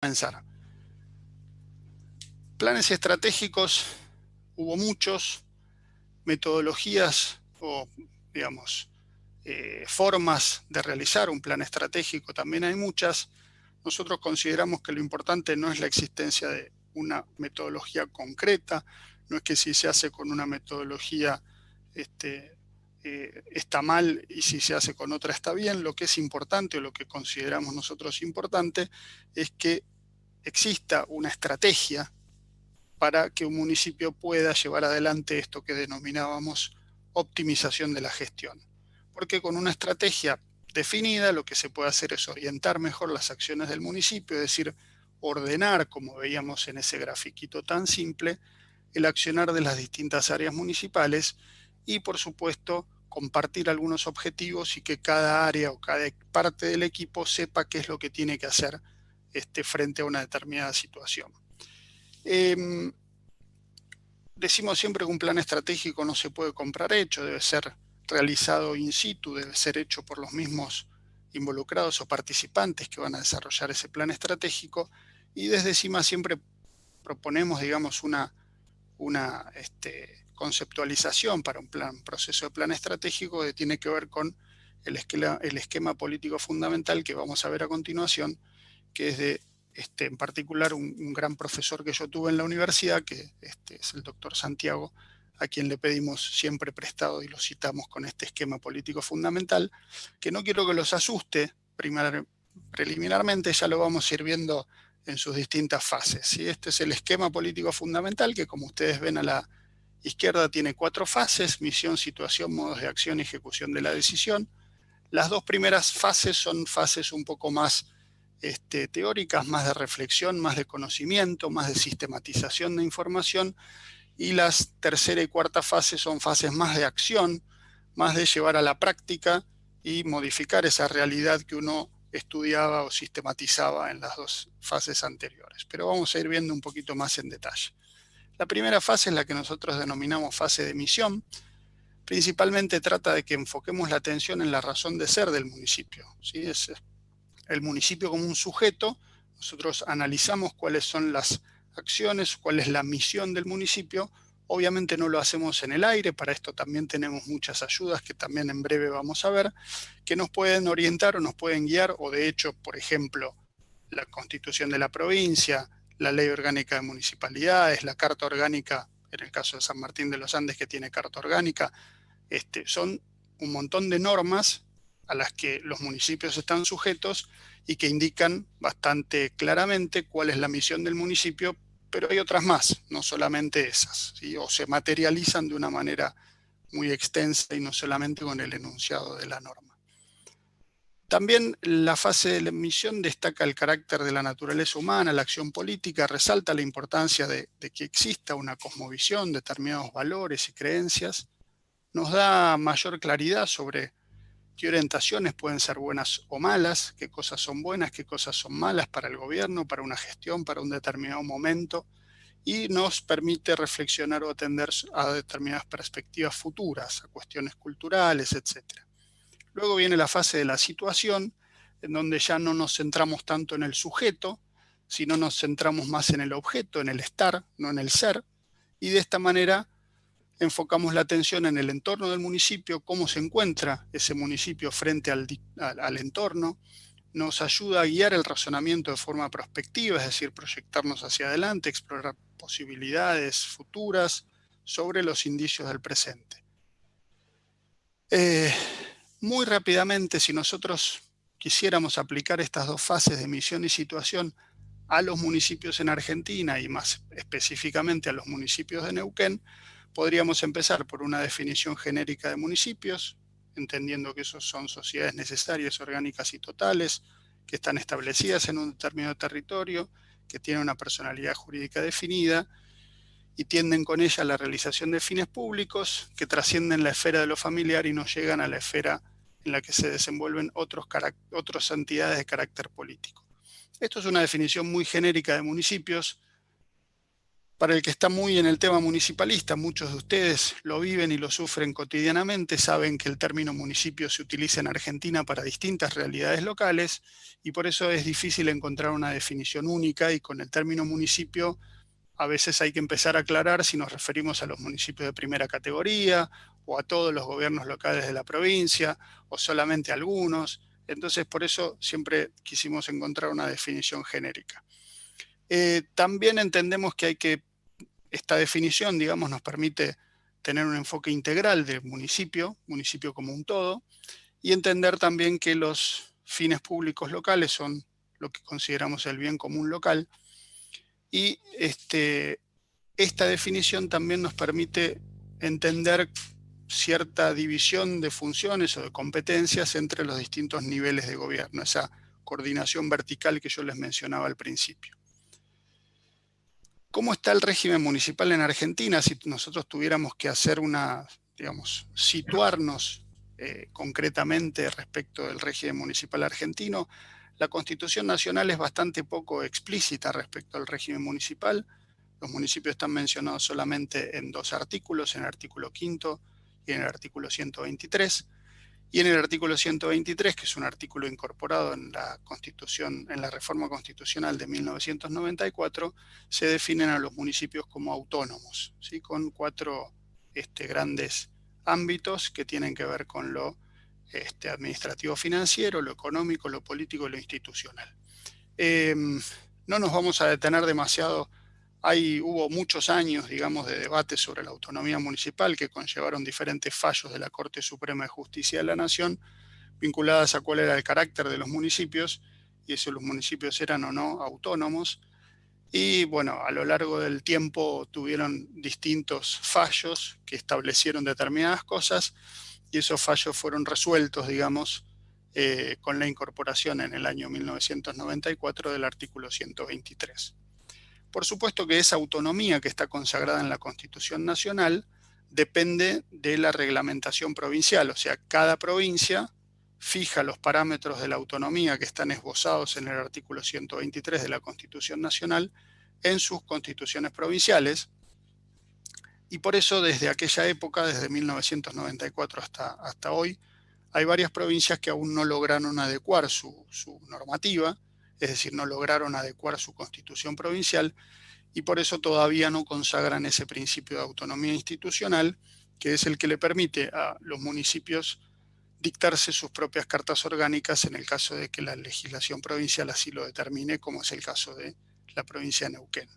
comenzar. Planes estratégicos, hubo muchos, metodologías o, digamos, formas de realizar un plan estratégico también hay muchas. Nosotros consideramos que lo importante no es la existencia de una metodología concreta, no es que si se hace con una metodología está mal y si se hace con otra está bien. Lo que es importante o lo que consideramos nosotros importante es que exista una estrategia para que un municipio pueda llevar adelante esto que denominábamos optimización de la gestión. Porque con una estrategia definida lo que se puede hacer es orientar mejor las acciones del municipio, es decir, ordenar, como veíamos en ese grafiquito tan simple, el accionar de las distintas áreas municipales y, por supuesto, compartir algunos objetivos y que cada área o cada parte del equipo sepa qué es lo que tiene que hacer frente a una determinada situación. Decimos siempre que un plan estratégico no se puede comprar hecho, debe ser realizado in situ, debe ser hecho por los mismos involucrados o participantes que van a desarrollar ese plan estratégico, y desde CIMA siempre proponemos, digamos, una conceptualización para un proceso de plan estratégico que tiene que ver con el esquema político fundamental que vamos a ver a continuación, que es de en particular un gran profesor que yo tuve en la universidad, que es el doctor Santiago, a quien le pedimos siempre prestado y lo citamos con este esquema político fundamental, que no quiero que los asuste preliminarmente, ya lo vamos a ir viendo en sus distintas fases, ¿sí? Este es el esquema político fundamental que, como ustedes ven a la izquierda, tiene 4 fases: misión, situación, modos de acción y ejecución de la decisión. Las 2 primeras fases son fases un poco más teóricas, más de reflexión, más de conocimiento, más de sistematización de información, y las tercera y cuarta fases son fases más de acción, más de llevar a la práctica y modificar esa realidad que uno estudiaba o sistematizaba en las 2 fases anteriores. Pero vamos a ir viendo un poquito más en detalle. La primera fase es la que nosotros denominamos fase de misión. Principalmente trata de que enfoquemos la atención en la razón de ser del municipio, ¿sí? Es el municipio como un sujeto. Nosotros analizamos cuáles son las acciones, cuál es la misión del municipio. Obviamente no lo hacemos en el aire, para esto también tenemos muchas ayudas que también en breve vamos a ver, que nos pueden orientar o nos pueden guiar, o de hecho, por ejemplo, la Constitución de la provincia, la Ley Orgánica de Municipalidades, la Carta Orgánica, en el caso de San Martín de los Andes, que tiene Carta Orgánica. Son un montón de normas a las que los municipios están sujetos y que indican bastante claramente cuál es la misión del municipio, pero hay otras más, no solamente esas, ¿sí? O se materializan de una manera muy extensa y no solamente con el enunciado de la norma. También la fase de la misión destaca el carácter de la naturaleza humana, la acción política, resalta la importancia de que exista una cosmovisión, determinados valores y creencias, nos da mayor claridad sobre qué orientaciones pueden ser buenas o malas, qué cosas son buenas, qué cosas son malas para el gobierno, para una gestión, para un determinado momento, y nos permite reflexionar o atender a determinadas perspectivas futuras, a cuestiones culturales, etc. Luego viene la fase de la situación, en donde ya no nos centramos tanto en el sujeto, sino nos centramos más en el objeto, en el estar, no en el ser, y de esta manera enfocamos la atención en el entorno del municipio, cómo se encuentra ese municipio frente al entorno, nos ayuda a guiar el razonamiento de forma prospectiva, es decir, proyectarnos hacia adelante, explorar posibilidades futuras sobre los indicios del presente. Muy rápidamente, si nosotros quisiéramos aplicar estas 2 fases de misión y situación a los municipios en Argentina y más específicamente a los municipios de Neuquén, podríamos empezar por una definición genérica de municipios, entendiendo que esos son sociedades necesarias, orgánicas y totales, que están establecidas en un determinado territorio, que tienen una personalidad jurídica definida y tienden con ella a la realización de fines públicos que trascienden la esfera de lo familiar y no llegan a la esfera en la que se desenvuelven otras entidades de carácter político. Esto es una definición muy genérica de municipios. Para el que está muy en el tema municipalista, muchos de ustedes lo viven y lo sufren cotidianamente, saben que el término municipio se utiliza en Argentina para distintas realidades locales y por eso es difícil encontrar una definición única, y con el término municipio a veces hay que empezar a aclarar si nos referimos a los municipios de primera categoría o a todos los gobiernos locales de la provincia o solamente a algunos. Entonces, por eso siempre quisimos encontrar una definición genérica. También entendemos que esta definición, digamos, nos permite tener un enfoque integral del municipio como un todo, y entender también que los fines públicos locales son lo que consideramos el bien común local. Y esta definición también nos permite entender cierta división de funciones o de competencias entre los distintos niveles de gobierno, esa coordinación vertical que yo les mencionaba al principio. ¿Cómo está el régimen municipal en Argentina? Si nosotros tuviéramos que hacer situarnos concretamente respecto del régimen municipal argentino, la Constitución Nacional es bastante poco explícita respecto al régimen municipal. Los municipios están mencionados solamente en 2 artículos, en el artículo 5 y en el artículo 123. Y en el artículo 123, que es un artículo incorporado en la Constitución, en la Reforma Constitucional de 1994, se definen a los municipios como autónomos, ¿sí? Con 4 grandes ámbitos que tienen que ver con lo administrativo financiero, lo económico, lo político y lo institucional. No nos vamos a detener demasiado. Hubo muchos años, digamos, de debate sobre la autonomía municipal que conllevaron diferentes fallos de la Corte Suprema de Justicia de la Nación vinculadas a cuál era el carácter de los municipios y si los municipios eran o no autónomos. Y bueno, a lo largo del tiempo tuvieron distintos fallos que establecieron determinadas cosas y esos fallos fueron resueltos, digamos, con la incorporación en el año 1994 del artículo 123. Por supuesto que esa autonomía que está consagrada en la Constitución Nacional depende de la reglamentación provincial, o sea, cada provincia fija los parámetros de la autonomía que están esbozados en el artículo 123 de la Constitución Nacional en sus constituciones provinciales, y por eso desde aquella época, desde 1994 hasta hoy, hay varias provincias que aún no lograron adecuar su normativa, es decir, no lograron adecuar su constitución provincial, y por eso todavía no consagran ese principio de autonomía institucional, que es el que le permite a los municipios dictarse sus propias cartas orgánicas en el caso de que la legislación provincial así lo determine, como es el caso de la provincia de Neuquén.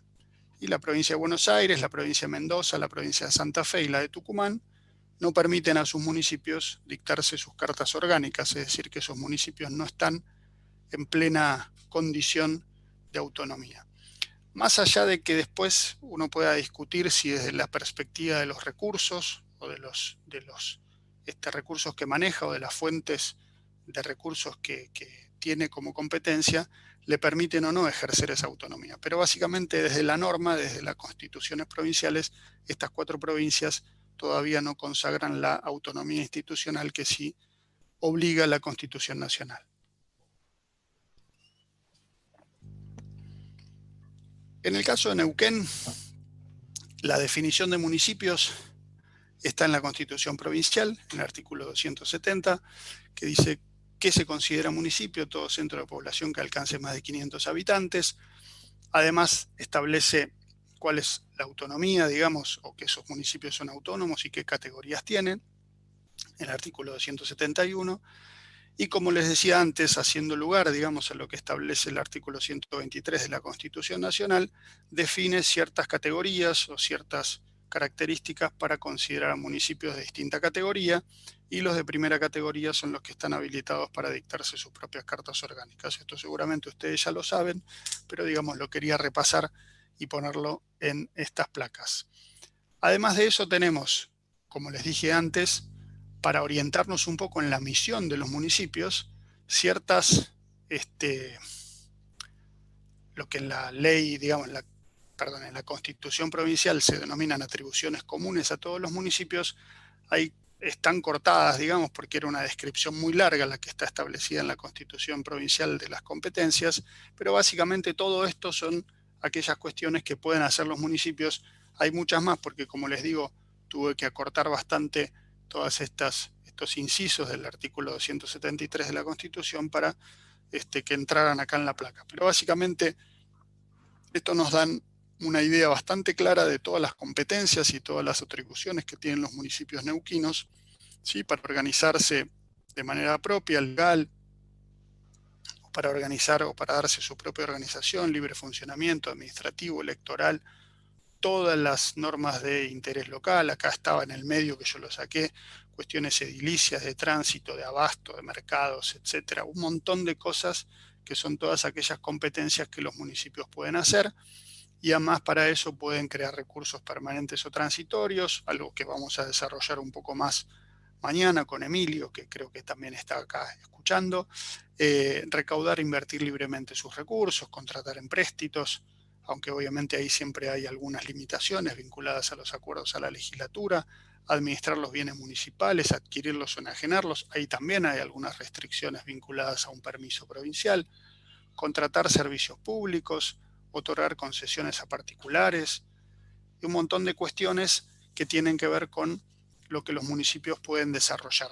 Y la provincia de Buenos Aires, la provincia de Mendoza, la provincia de Santa Fe y la de Tucumán no permiten a sus municipios dictarse sus cartas orgánicas, es decir, que esos municipios no están en plena condición de autonomía. Más allá de que después uno pueda discutir si desde la perspectiva de los recursos o de los recursos que maneja o de las fuentes de recursos que tiene como competencia, le permiten o no ejercer esa autonomía. Pero básicamente desde la norma, desde las constituciones provinciales, estas 4 provincias todavía no consagran la autonomía institucional que sí obliga la Constitución Nacional. En el caso de Neuquén, la definición de municipios está en la Constitución Provincial, en el artículo 270, que dice qué se considera municipio: todo centro de población que alcance más de 500 habitantes. Además, establece cuál es la autonomía, digamos, o que esos municipios son autónomos y qué categorías tienen, en el artículo 271. Y como les decía antes, haciendo lugar, digamos, a lo que establece el artículo 123 de la Constitución Nacional, define ciertas categorías o ciertas características para considerar a municipios de distinta categoría, y los de primera categoría son los que están habilitados para dictarse sus propias cartas orgánicas. Esto seguramente ustedes ya lo saben, pero digamos lo quería repasar y ponerlo en estas placas. Además de eso tenemos, como les dije antes, para orientarnos un poco en la misión de los municipios, ciertas, lo que en la ley, digamos, en la Constitución Provincial se denominan atribuciones comunes a todos los municipios, ahí están cortadas, digamos, porque era una descripción muy larga la que está establecida en la Constitución Provincial de las competencias, pero básicamente todo esto son aquellas cuestiones que pueden hacer los municipios. Hay muchas más porque, como les digo, tuve que acortar bastante todas estos incisos del artículo 273 de la Constitución para que entraran acá en la placa. Pero básicamente esto nos dan una idea bastante clara de todas las competencias y todas las atribuciones que tienen los municipios neuquinos, ¿sí? Para organizarse de manera propia, legal, para organizar o para darse su propia organización, libre funcionamiento administrativo, electoral, todas las normas de interés local. Acá estaba en el medio que yo lo saqué, cuestiones edilicias, de tránsito, de abasto, de mercados, etcétera. Un montón de cosas que son todas aquellas competencias que los municipios pueden hacer, y además para eso pueden crear recursos permanentes o transitorios, algo que vamos a desarrollar un poco más mañana con Emilio, que creo que también está acá escuchando. Recaudar e invertir libremente sus recursos, contratar empréstitos, aunque obviamente ahí siempre hay algunas limitaciones vinculadas a los acuerdos a la legislatura, administrar los bienes municipales, adquirirlos o enajenarlos, ahí también hay algunas restricciones vinculadas a un permiso provincial, contratar servicios públicos, otorgar concesiones a particulares y un montón de cuestiones que tienen que ver con lo que los municipios pueden desarrollar.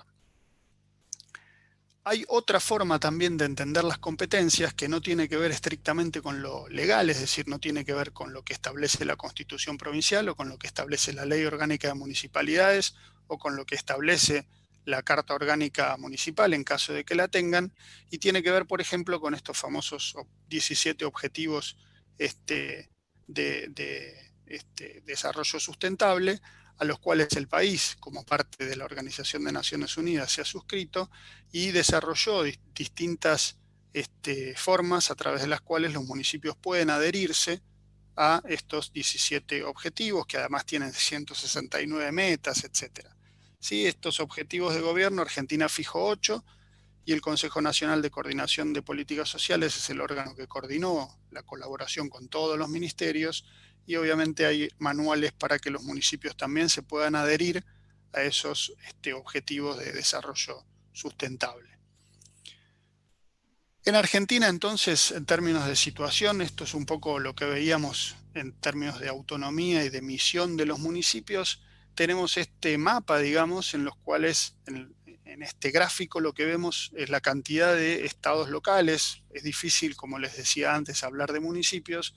Hay otra forma también de entender las competencias que no tiene que ver estrictamente con lo legal, es decir, no tiene que ver con lo que establece la Constitución provincial o con lo que establece la Ley Orgánica de Municipalidades o con lo que establece la Carta Orgánica Municipal en caso de que la tengan, y tiene que ver, por ejemplo, con estos famosos 17 objetivos de desarrollo sustentable, a los cuales el país, como parte de la Organización de Naciones Unidas, se ha suscrito y desarrolló distintas formas a través de las cuales los municipios pueden adherirse a estos 17 objetivos, que además tienen 169 metas, etc. ¿Sí? Estos objetivos de gobierno, Argentina fijó 8, y el Consejo Nacional de Coordinación de Políticas Sociales es el órgano que coordinó la colaboración con todos los ministerios, y obviamente hay manuales para que los municipios también se puedan adherir a esos objetivos de desarrollo sustentable. En Argentina, entonces, en términos de situación, esto es un poco lo que veíamos en términos de autonomía y de misión de los municipios. Tenemos este mapa, digamos, en los cuales, en este gráfico, lo que vemos es la cantidad de estados locales. Es difícil, como les decía antes, hablar de municipios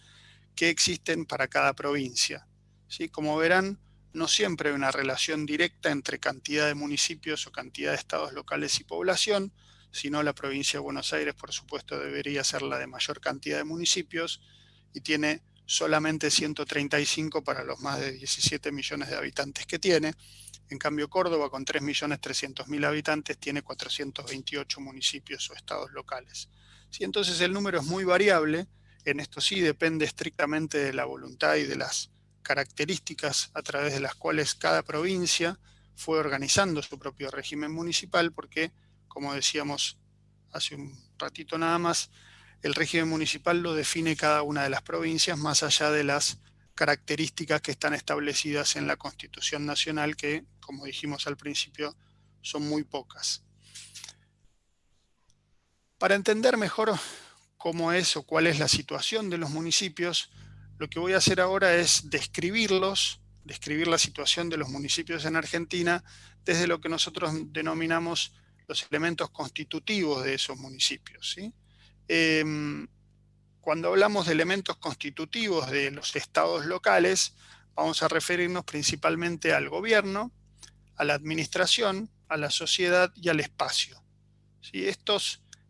que existen para cada provincia, ¿sí? Como verán, no siempre hay una relación directa entre cantidad de municipios o cantidad de estados locales y población, sino la provincia de Buenos Aires, por supuesto, debería ser la de mayor cantidad de municipios y tiene solamente 135 para los más de 17 millones de habitantes que tiene. En cambio, Córdoba, con 3.300.000 habitantes, tiene 428 municipios o estados locales. ¿Sí? Entonces el número es muy variable. En esto sí depende estrictamente de la voluntad y de las características a través de las cuales cada provincia fue organizando su propio régimen municipal, porque, como decíamos hace un ratito nada más, el régimen municipal lo define cada una de las provincias más allá de las características que están establecidas en la Constitución Nacional, que, como dijimos al principio, son muy pocas. Para entender mejor cómo es o cuál es la situación de los municipios, lo que voy a hacer ahora es describir la situación de los municipios en Argentina desde lo que nosotros denominamos los elementos constitutivos de esos municipios, ¿sí? Cuando hablamos de elementos constitutivos de los estados locales, vamos a referirnos principalmente al gobierno, a la administración, a la sociedad y al espacio, ¿sí?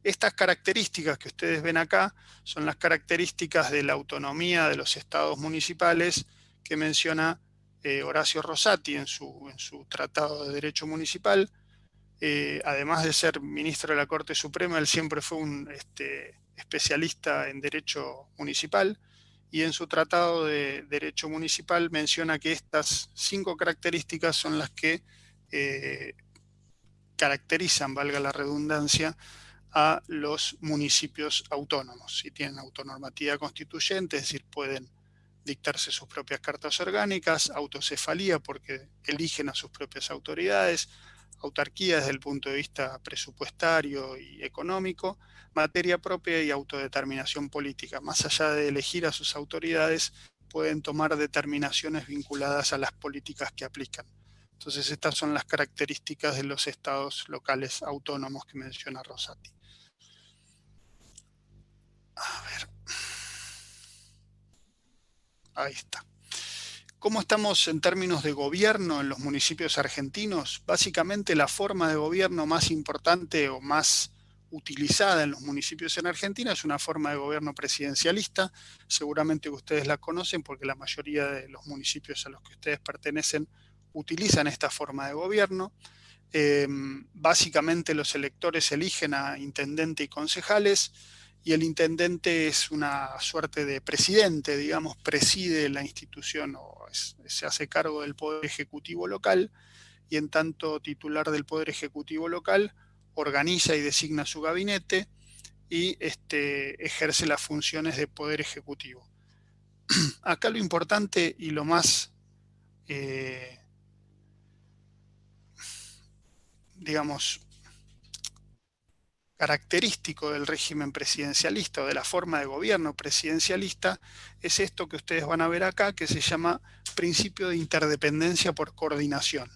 Estas características que ustedes ven acá son las características de la autonomía de los estados municipales que menciona Horacio Rosati en su Tratado de Derecho Municipal. Además de ser ministro de la Corte Suprema, él siempre fue un especialista en derecho municipal, y en su Tratado de Derecho Municipal menciona que estas 5 características son las que caracterizan, valga la redundancia, a los municipios autónomos. Si tienen autonormativa constituyente, es decir, pueden dictarse sus propias cartas orgánicas, autocefalía porque eligen a sus propias autoridades, autarquía desde el punto de vista presupuestario y económico, materia propia y autodeterminación política. Más allá de elegir a sus autoridades, pueden tomar determinaciones vinculadas a las políticas que aplican. Entonces, estas son las características de los estados locales autónomos que menciona Rosati. A ver. Ahí está. ¿Cómo estamos en términos de gobierno en los municipios argentinos? Básicamente la forma de gobierno más importante o más utilizada en los municipios en Argentina es una forma de gobierno presidencialista. Seguramente ustedes la conocen porque la mayoría de los municipios a los que ustedes pertenecen utilizan esta forma de gobierno. Básicamente los electores eligen a intendente y concejales, y el intendente es una suerte de presidente, digamos, preside la institución o se hace cargo del poder ejecutivo local, y en tanto titular del poder ejecutivo local organiza y designa su gabinete y ejerce las funciones de poder ejecutivo. Acá lo importante y lo más digamos, característico del régimen presidencialista o de la forma de gobierno presidencialista es esto que ustedes van a ver acá, que se llama principio de interdependencia por coordinación.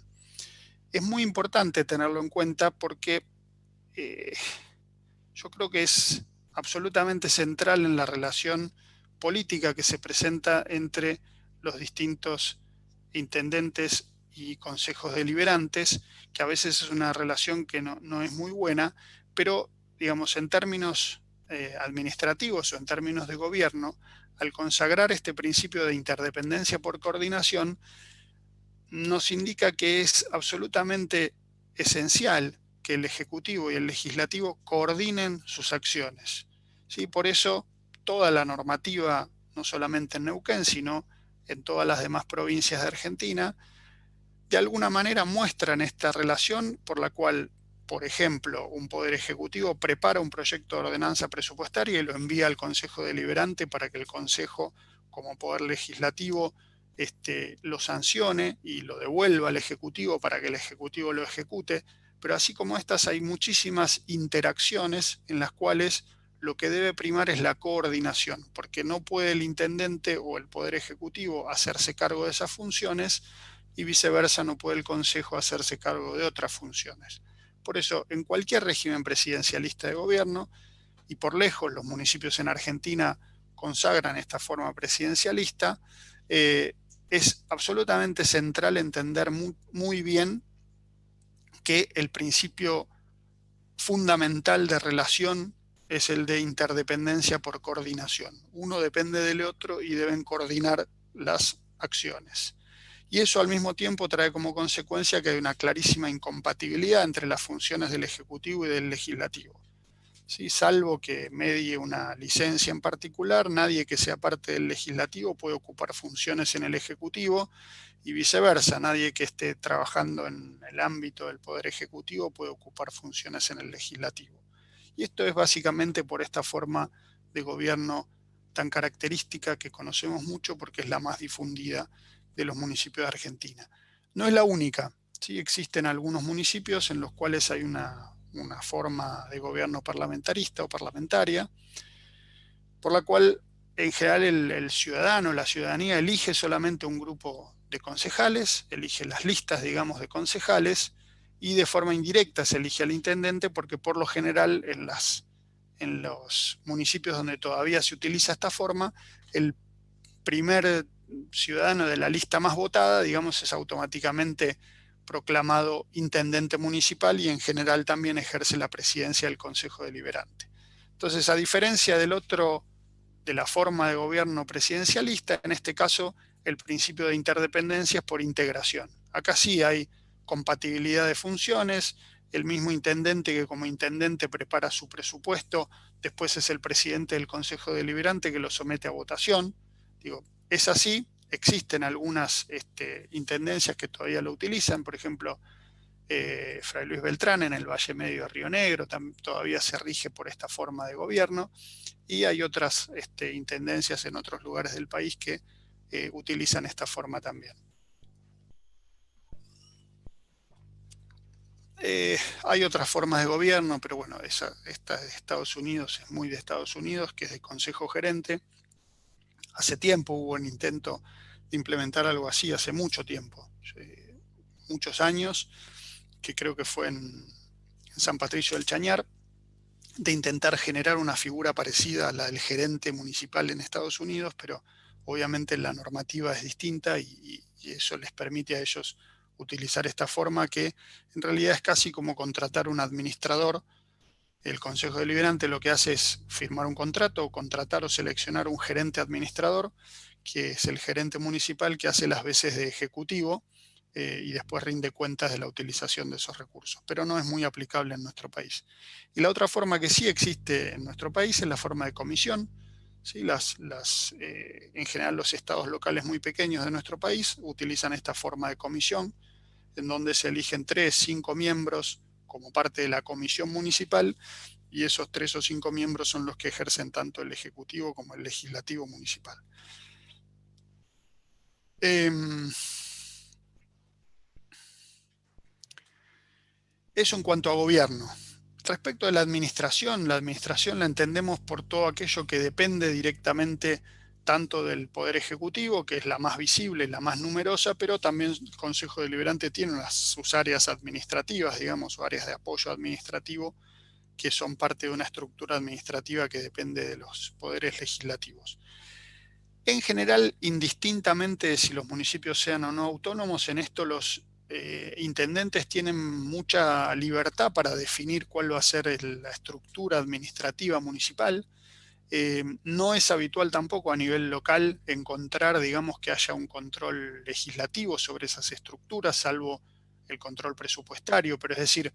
Es muy importante tenerlo en cuenta porque yo creo que es absolutamente central en la relación política que se presenta entre los distintos intendentes y consejos deliberantes, que a veces es una relación que no es muy buena, pero digamos en términos administrativos o en términos de gobierno, al consagrar este principio de interdependencia por coordinación, nos indica que es absolutamente esencial que el Ejecutivo y el Legislativo coordinen sus acciones. ¿Sí? Por eso toda la normativa, no solamente en Neuquén, sino en todas las demás provincias de Argentina, de alguna manera muestran esta relación por la cual, por ejemplo, un poder ejecutivo prepara un proyecto de ordenanza presupuestaria y lo envía al Consejo Deliberante para que el Consejo, como poder legislativo, lo sancione y lo devuelva al Ejecutivo para que el Ejecutivo lo ejecute. Pero así como estas hay muchísimas interacciones en las cuales lo que debe primar es la coordinación, porque no puede el intendente o el Poder Ejecutivo hacerse cargo de esas funciones y viceversa no puede el Consejo hacerse cargo de otras funciones. Por eso, en cualquier régimen presidencialista de gobierno, y por lejos los municipios en Argentina consagran esta forma presidencialista, es absolutamente central entender muy bien que el principio fundamental de relación es el de interdependencia por coordinación. Uno depende del otro y deben coordinar las acciones. Y eso al mismo tiempo trae como consecuencia que hay una clarísima incompatibilidad entre las funciones del Ejecutivo y del Legislativo. ¿Sí? Salvo que medie una licencia en particular, nadie que sea parte del Legislativo puede ocupar funciones en el Ejecutivo y viceversa, nadie que esté trabajando en el ámbito del Poder Ejecutivo puede ocupar funciones en el Legislativo. Y esto es básicamente por esta forma de gobierno tan característica que conocemos mucho porque es la más difundida de los municipios de Argentina. No es la única, ¿sí? Existen algunos municipios en los cuales hay una forma de gobierno parlamentarista o parlamentaria, por la cual en general el ciudadano, la ciudadanía elige solamente un grupo de concejales, elige las listas, digamos, de concejales, y de forma indirecta se elige al intendente porque por lo general en los municipios donde todavía se utiliza esta forma, el primer ciudadano de la lista más votada, digamos, es automáticamente proclamado intendente municipal y en general también ejerce la presidencia del Consejo Deliberante. Entonces, a diferencia de la forma de gobierno presidencialista, en este caso el principio de interdependencia es por integración. Acá sí hay compatibilidad de funciones, el mismo intendente que como intendente prepara su presupuesto, después es el presidente del Consejo Deliberante que lo somete a votación. Digo, es así, existen algunas intendencias que todavía lo utilizan, por ejemplo, Fray Luis Beltrán en el Valle Medio de Río Negro todavía se rige por esta forma de gobierno, y hay otras intendencias en otros lugares del país que utilizan esta forma también. Hay otras formas de gobierno, pero bueno, esta de Estados Unidos es muy de Estados Unidos, que es de consejo gerente. Hace tiempo hubo un intento de implementar algo así, hace mucho tiempo, muchos años, que creo que fue en San Patricio del Chañar, de intentar generar una figura parecida a la del gerente municipal en Estados Unidos, pero obviamente la normativa es distinta y eso les permite a ellos utilizar esta forma que en realidad es casi como contratar un administrador. El Consejo Deliberante lo que hace es firmar un contrato o contratar o seleccionar un gerente administrador, que es el gerente municipal que hace las veces de ejecutivo y después rinde cuentas de la utilización de esos recursos, pero no es muy aplicable en nuestro país. Y la otra forma que sí existe en nuestro país es la forma de comisión. ¿Sí? En general los estados locales muy pequeños de nuestro país utilizan esta forma de comisión, en donde se eligen 3, 5 miembros como parte de la comisión municipal, y esos 3 o 5 miembros son los que ejercen tanto el ejecutivo como el legislativo municipal. Eso en cuanto a gobierno. Respecto a la administración la entendemos por todo aquello que depende directamente tanto del Poder Ejecutivo, que es la más visible, la más numerosa, pero también el Consejo Deliberante tiene sus áreas administrativas, digamos, o áreas de apoyo administrativo, que son parte de una estructura administrativa que depende de los poderes legislativos. En general, indistintamente de si los municipios sean o no autónomos, en esto los intendentes tienen mucha libertad para definir cuál va a ser la estructura administrativa municipal. No es habitual tampoco a nivel local encontrar, digamos, que haya un control legislativo sobre esas estructuras, salvo el control presupuestario, pero es decir,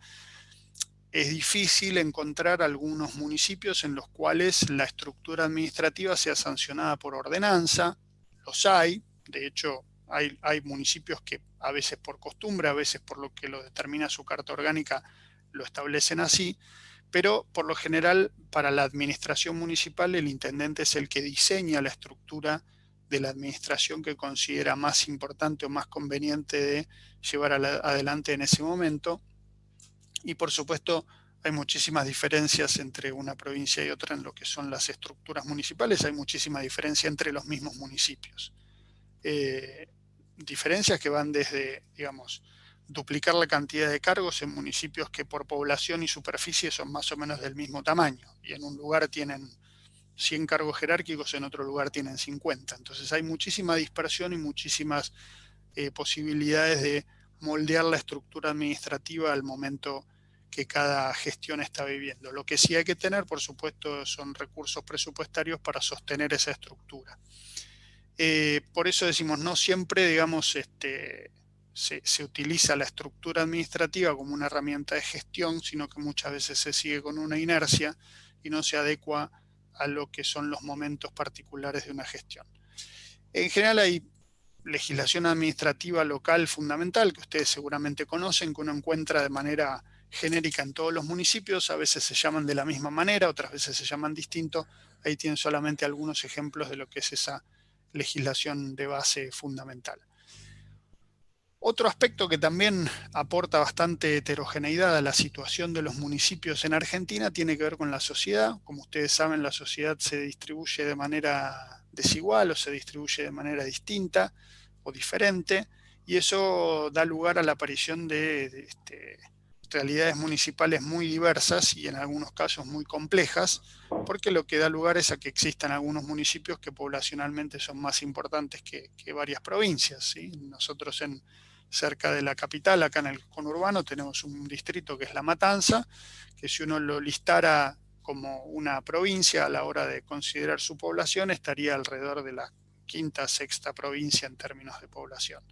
es difícil encontrar algunos municipios en los cuales la estructura administrativa sea sancionada por ordenanza. Los hay, de hecho hay municipios que a veces por costumbre, a veces por lo que lo determina su carta orgánica, lo establecen así, pero por lo general para la administración municipal el intendente es el que diseña la estructura de la administración que considera más importante o más conveniente de llevar adelante en ese momento. Y por supuesto hay muchísimas diferencias entre una provincia y otra en lo que son las estructuras municipales, hay muchísima diferencia entre los mismos municipios. Diferencias que van desde, digamos, duplicar la cantidad de cargos en municipios que por población y superficie son más o menos del mismo tamaño, y en un lugar tienen 100 cargos jerárquicos, en otro lugar tienen 50. Entonces hay muchísima dispersión y muchísimas posibilidades de moldear la estructura administrativa al momento que cada gestión está viviendo. Lo que sí hay que tener, por supuesto, son recursos presupuestarios para sostener esa estructura. Por eso decimos, no siempre, digamos, se utiliza la estructura administrativa como una herramienta de gestión, sino que muchas veces se sigue con una inercia y no se adecua a lo que son los momentos particulares de una gestión. En general hay legislación administrativa local fundamental, que ustedes seguramente conocen, que uno encuentra de manera genérica en todos los municipios, a veces se llaman de la misma manera, otras veces se llaman distinto. Ahí tienen solamente algunos ejemplos de lo que es esa legislación de base fundamental. Otro aspecto que también aporta bastante heterogeneidad a la situación de los municipios en Argentina tiene que ver con la sociedad. Como ustedes saben, la sociedad se distribuye de manera desigual o se distribuye de manera distinta o diferente, y eso da lugar a la aparición de realidades municipales muy diversas y en algunos casos muy complejas, porque lo que da lugar es a que existan algunos municipios que poblacionalmente son más importantes que varias provincias, ¿sí? Nosotros cerca de la capital, acá en el conurbano, tenemos un distrito que es La Matanza, que si uno lo listara como una provincia a la hora de considerar su población, estaría alrededor de la quinta, sexta provincia en términos de población.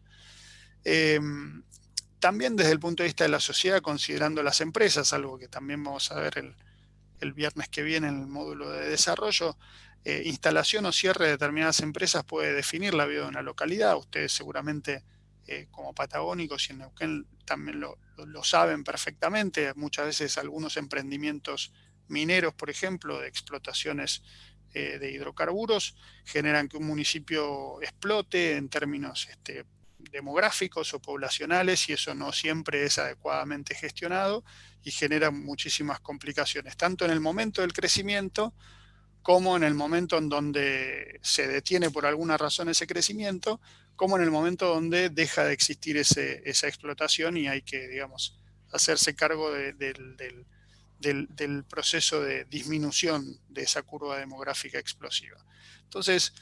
También desde el punto de vista de la sociedad, considerando las empresas, algo que también vamos a ver el viernes que viene en el módulo de desarrollo, instalación o cierre de determinadas empresas puede definir la vida de una localidad. Ustedes seguramente como patagónicos y en Neuquén también lo saben perfectamente. Muchas veces algunos emprendimientos mineros, por ejemplo, de explotaciones de hidrocarburos, generan que un municipio explote en términos demográficos o poblacionales, y eso no siempre es adecuadamente gestionado y genera muchísimas complicaciones, tanto en el momento del crecimiento como en el momento en donde se detiene por alguna razón ese crecimiento, como en el momento donde deja de existir esa explotación y hay que, digamos, hacerse cargo del proceso de disminución de esa curva demográfica explosiva. Entonces,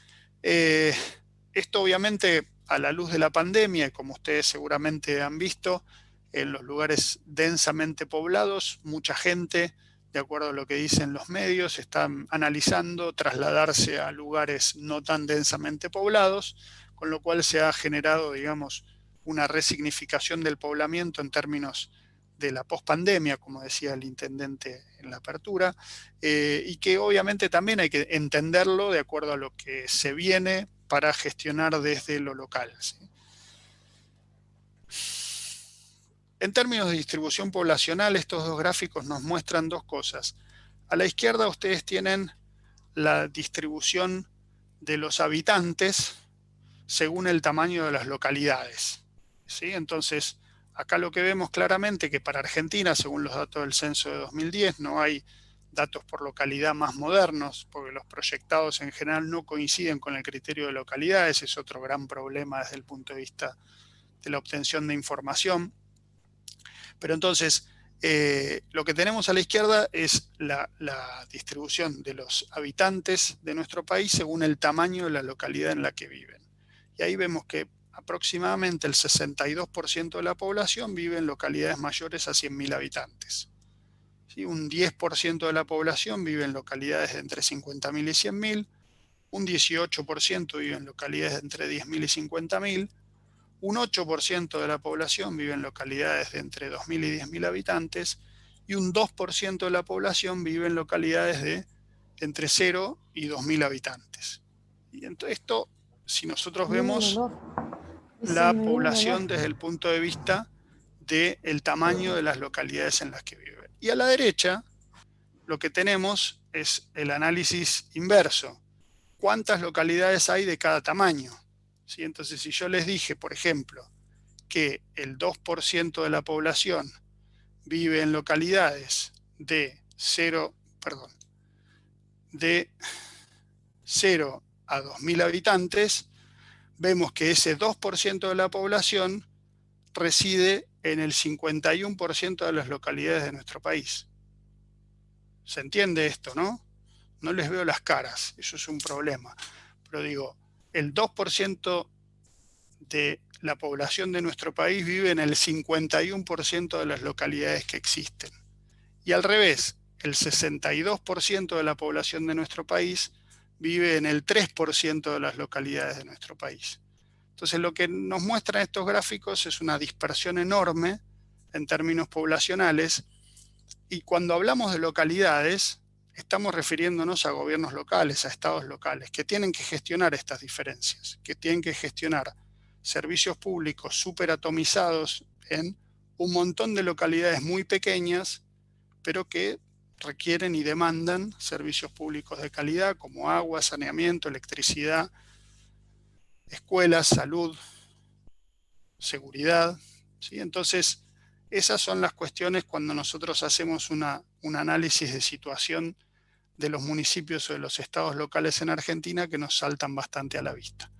esto obviamente a la luz de la pandemia, como ustedes seguramente han visto, en los lugares densamente poblados, mucha gente, de acuerdo a lo que dicen los medios, están analizando trasladarse a lugares no tan densamente poblados, con lo cual se ha generado, digamos, una resignificación del poblamiento en términos de la pospandemia, como decía el intendente en la apertura, y que obviamente también hay que entenderlo de acuerdo a lo que se viene para gestionar desde lo local, ¿sí? En términos de distribución poblacional, estos dos gráficos nos muestran dos cosas. A la izquierda ustedes tienen la distribución de los habitantes según el tamaño de las localidades, ¿sí? Entonces, acá lo que vemos claramente que para Argentina, según los datos del censo de 2010, no hay datos por localidad más modernos, porque los proyectados en general no coinciden con el criterio de localidad. Ese es otro gran problema desde el punto de vista de la obtención de información. Pero entonces, lo que tenemos a la izquierda es la distribución de los habitantes de nuestro país según el tamaño de la localidad en la que viven. Y ahí vemos que aproximadamente el 62% de la población vive en localidades mayores a 100.000 habitantes. ¿Sí? Un 10% de la población vive en localidades de entre 50.000 y 100.000, un 18% vive en localidades de entre 10.000 y 50.000, un 8% de la población vive en localidades de entre 2.000 y 10.000 habitantes y un 2% de la población vive en localidades de entre 0 y 2.000 habitantes. Y entonces esto, si nosotros vemos la población desde el punto de vista del tamaño de las localidades en las que viven. Y a la derecha lo que tenemos es el análisis inverso. ¿Cuántas localidades hay de cada tamaño? ¿Sí? Entonces, si yo les dije, por ejemplo, que el 2% de la población vive en localidades de 0 a 2.000 habitantes, vemos que ese 2% de la población reside en el 51% de las localidades de nuestro país. ¿Se entiende esto, no? No les veo las caras, eso es un problema. Pero digo, el 2% de la población de nuestro país vive en el 51% de las localidades que existen. Y al revés, el 62% de la población de nuestro país vive en el 3% de las localidades de nuestro país. Entonces, lo que nos muestran estos gráficos es una dispersión enorme en términos poblacionales, y cuando hablamos de localidades, estamos refiriéndonos a gobiernos locales, a estados locales, que tienen que gestionar estas diferencias, que tienen que gestionar servicios públicos súper atomizados en un montón de localidades muy pequeñas, pero que requieren y demandan servicios públicos de calidad como agua, saneamiento, electricidad, escuelas, salud, seguridad, ¿sí? Entonces, esas son las cuestiones cuando nosotros hacemos un análisis de situación de los municipios o de los estados locales en Argentina que nos saltan bastante a la vista.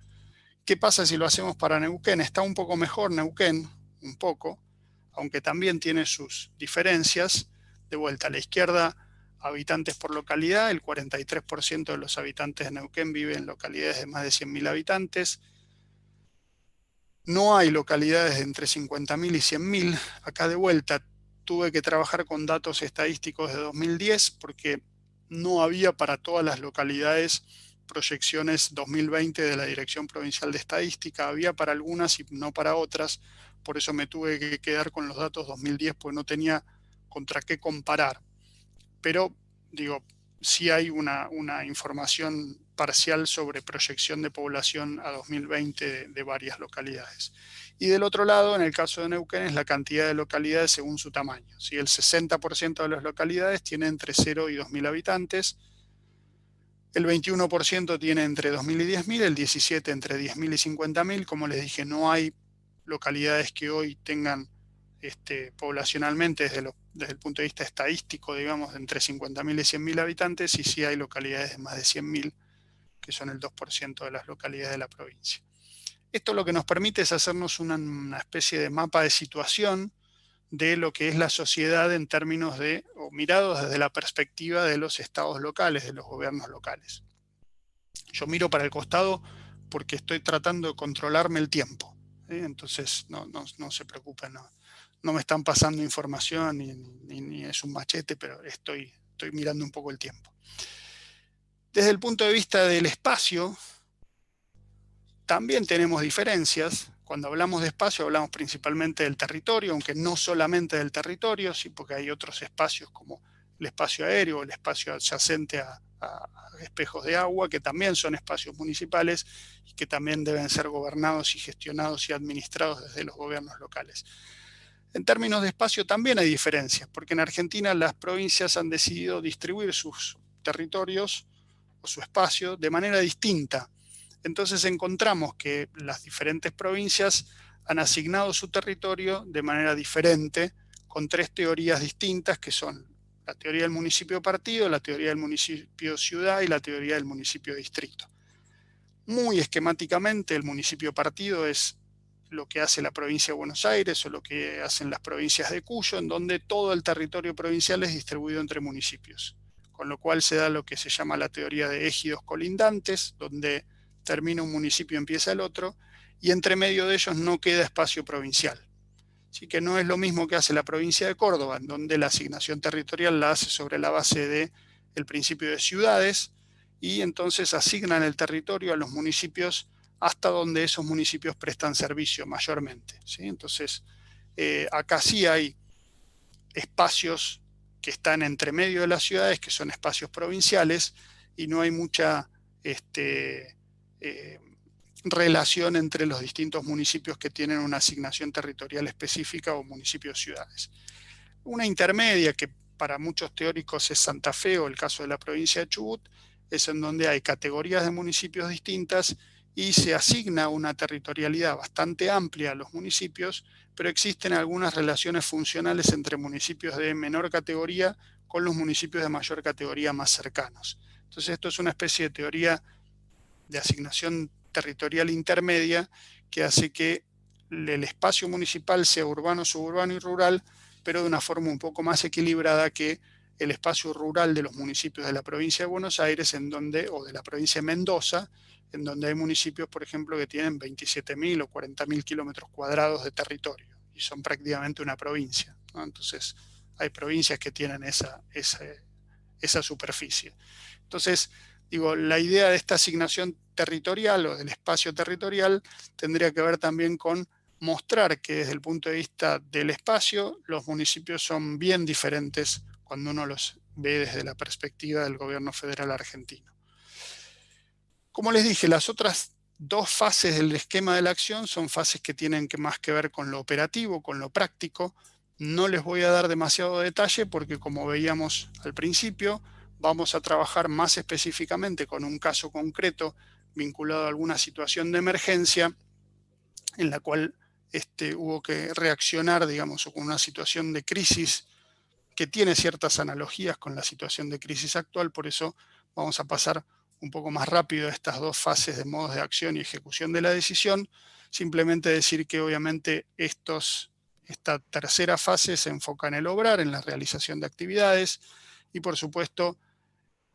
¿Qué pasa si lo hacemos para Neuquén? Está un poco mejor Neuquén, un poco, aunque también tiene sus diferencias. De vuelta a la izquierda, habitantes por localidad, el 43% de los habitantes de Neuquén viven en localidades de más de 100.000 habitantes. No hay localidades de entre 50.000 y 100.000. Acá de vuelta tuve que trabajar con datos estadísticos de 2010 porque no había para todas las localidades proyecciones 2020 de la Dirección Provincial de Estadística. Había para algunas y no para otras. Por eso me tuve que quedar con los datos 2010 porque no tenía contra qué comparar. Pero, digo, sí hay una información parcial sobre proyección de población a 2020 de varias localidades. Y del otro lado, en el caso de Neuquén, es la cantidad de localidades según su tamaño. ¿Sí? El 60% de las localidades tiene entre 0 y 2.000 habitantes, el 21% tiene entre 2.000 y 10.000, el 17% entre 10.000 y 50.000. Como les dije, no hay localidades que hoy tengan poblacionalmente desde el punto de vista estadístico, digamos, de entre 50.000 y 100.000 habitantes, y sí hay localidades de más de 100.000, que son el 2% de las localidades de la provincia. Esto lo que nos permite es hacernos una especie de mapa de situación de lo que es la sociedad en términos de, o mirados desde la perspectiva de los estados locales, de los gobiernos locales. Yo miro para el costado porque estoy tratando de controlarme el tiempo, ¿sí? Entonces no se preocupen, no me están pasando información ni es un machete, pero estoy mirando un poco el tiempo. Desde el punto de vista del espacio, también tenemos diferencias. Cuando hablamos de espacio hablamos principalmente del territorio, aunque no solamente del territorio, sí, porque hay otros espacios como el espacio aéreo, el espacio adyacente a espejos de agua, que también son espacios municipales y que también deben ser gobernados y gestionados y administrados desde los gobiernos locales. En términos de espacio también hay diferencias, porque en Argentina las provincias han decidido distribuir sus territorios o su espacio de manera distinta. Entonces encontramos que las diferentes provincias han asignado su territorio de manera diferente, con 3 teorías distintas, que son la teoría del municipio partido, la teoría del municipio ciudad y la teoría del municipio distrito. Muy esquemáticamente, el municipio partido es lo que hace la provincia de Buenos Aires o lo que hacen las provincias de Cuyo, en donde todo el territorio provincial es distribuido entre municipios, con lo cual se da lo que se llama la teoría de ejidos colindantes, donde termina un municipio y empieza el otro, y entre medio de ellos no queda espacio provincial. Así que no es lo mismo que hace la provincia de Córdoba, en donde la asignación territorial la hace sobre la base del principio de ciudades, y entonces asignan el territorio a los municipios hasta donde esos municipios prestan servicio mayormente, ¿sí? Entonces, acá sí hay espacios que están entre medio de las ciudades, que son espacios provinciales, y no hay mucha relación entre los distintos municipios que tienen una asignación territorial específica o municipios ciudades. Una intermedia, que para muchos teóricos es Santa Fe o el caso de la provincia de Chubut, es en donde hay categorías de municipios distintas y se asigna una territorialidad bastante amplia a los municipios, pero existen algunas relaciones funcionales entre municipios de menor categoría con los municipios de mayor categoría más cercanos. Entonces esto es una especie de teoría de asignación territorial intermedia que hace que el espacio municipal sea urbano, suburbano y rural, pero de una forma un poco más equilibrada que el espacio rural de los municipios de la provincia de Buenos Aires, o de la provincia de Mendoza, en donde hay municipios, por ejemplo, que tienen 27.000 o 40.000 kilómetros cuadrados de territorio y son prácticamente una provincia, ¿no? Entonces, hay provincias que tienen esa superficie. Entonces, digo, la idea de esta asignación territorial o del espacio territorial tendría que ver también con mostrar que desde el punto de vista del espacio los municipios son bien diferentes cuando uno los ve desde la perspectiva del gobierno federal argentino. Como les dije, las otras 2 fases del esquema de la acción son fases que tienen más que ver con lo operativo, con lo práctico. No les voy a dar demasiado detalle porque, como veíamos al principio, vamos a trabajar más específicamente con un caso concreto vinculado a alguna situación de emergencia en la cual hubo que reaccionar, digamos, o con una situación de crisis que tiene ciertas analogías con la situación de crisis actual. Por eso vamos a pasar un poco más rápido estas 2 fases de modos de acción y ejecución de la decisión. Simplemente decir que obviamente esta tercera fase se enfoca en el obrar, en la realización de actividades y por supuesto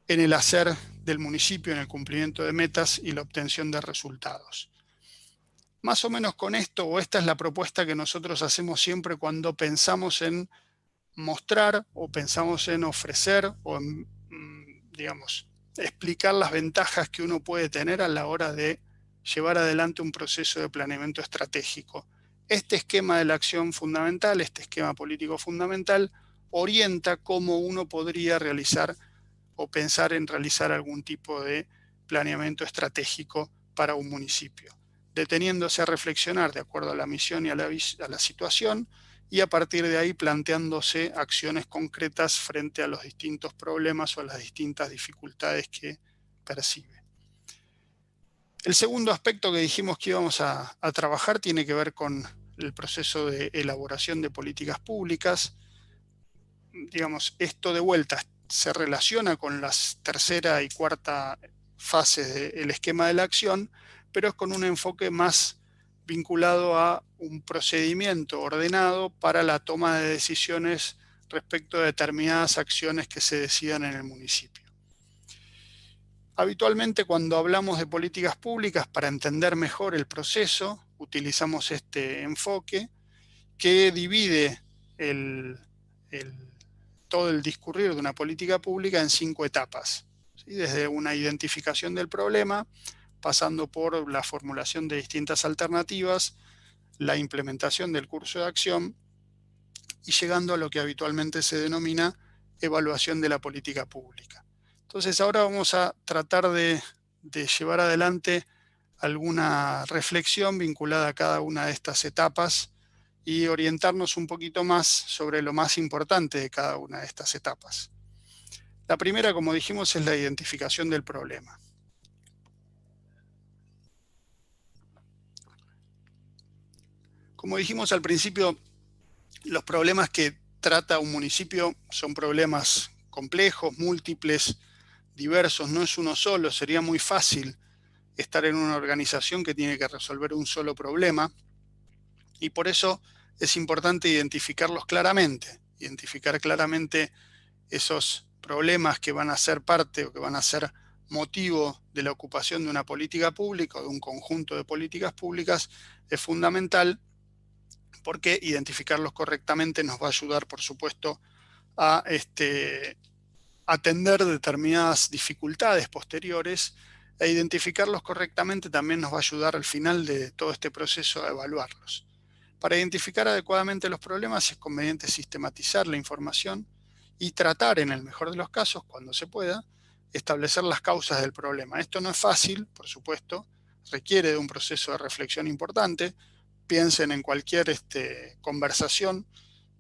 en el hacer del municipio, en el cumplimiento de metas y la obtención de resultados. Más o menos con esto, o esta es la propuesta que nosotros hacemos siempre cuando pensamos en mostrar o pensamos en ofrecer o en, digamos, explicar las ventajas que uno puede tener a la hora de llevar adelante un proceso de planeamiento estratégico. Este esquema de la acción fundamental, este esquema político fundamental, orienta cómo uno podría realizar o pensar en realizar algún tipo de planeamiento estratégico para un municipio, deteniéndose a reflexionar de acuerdo a la misión y a la situación, y a partir de ahí planteándose acciones concretas frente a los distintos problemas o a las distintas dificultades que percibe. El segundo aspecto que dijimos que íbamos a trabajar tiene que ver con el proceso de elaboración de políticas públicas. Digamos, esto de vuelta se relaciona con las tercera y cuarta fases del esquema de la acción, pero es con un enfoque más vinculado a un procedimiento ordenado para la toma de decisiones respecto a determinadas acciones que se decidan en el municipio. Habitualmente, cuando hablamos de políticas públicas, para entender mejor el proceso, utilizamos este enfoque que divide todo el discurrir de una política pública en 5 etapas, ¿sí? Desde una identificación del problema, pasando por la formulación de distintas alternativas, la implementación del curso de acción y llegando a lo que habitualmente se denomina evaluación de la política pública. Entonces ahora vamos a tratar de llevar adelante alguna reflexión vinculada a cada una de estas etapas y orientarnos un poquito más sobre lo más importante de cada una de estas etapas. La primera, como dijimos, es la identificación del problema. Como dijimos al principio, los problemas que trata un municipio son problemas complejos, múltiples, diversos, no es uno solo. Sería muy fácil estar en una organización que tiene que resolver un solo problema y por eso es importante identificarlos claramente, identificar claramente esos problemas que van a ser parte o que van a ser motivo de la ocupación de una política pública o de un conjunto de políticas públicas es fundamental, porque identificarlos correctamente nos va a ayudar, por supuesto, a atender determinadas dificultades posteriores, e identificarlos correctamente también nos va a ayudar al final de todo este proceso a evaluarlos. Para identificar adecuadamente los problemas es conveniente sistematizar la información y tratar, en el mejor de los casos, cuando se pueda, establecer las causas del problema. Esto no es fácil, por supuesto, requiere de un proceso de reflexión importante. Piensen en cualquier conversación,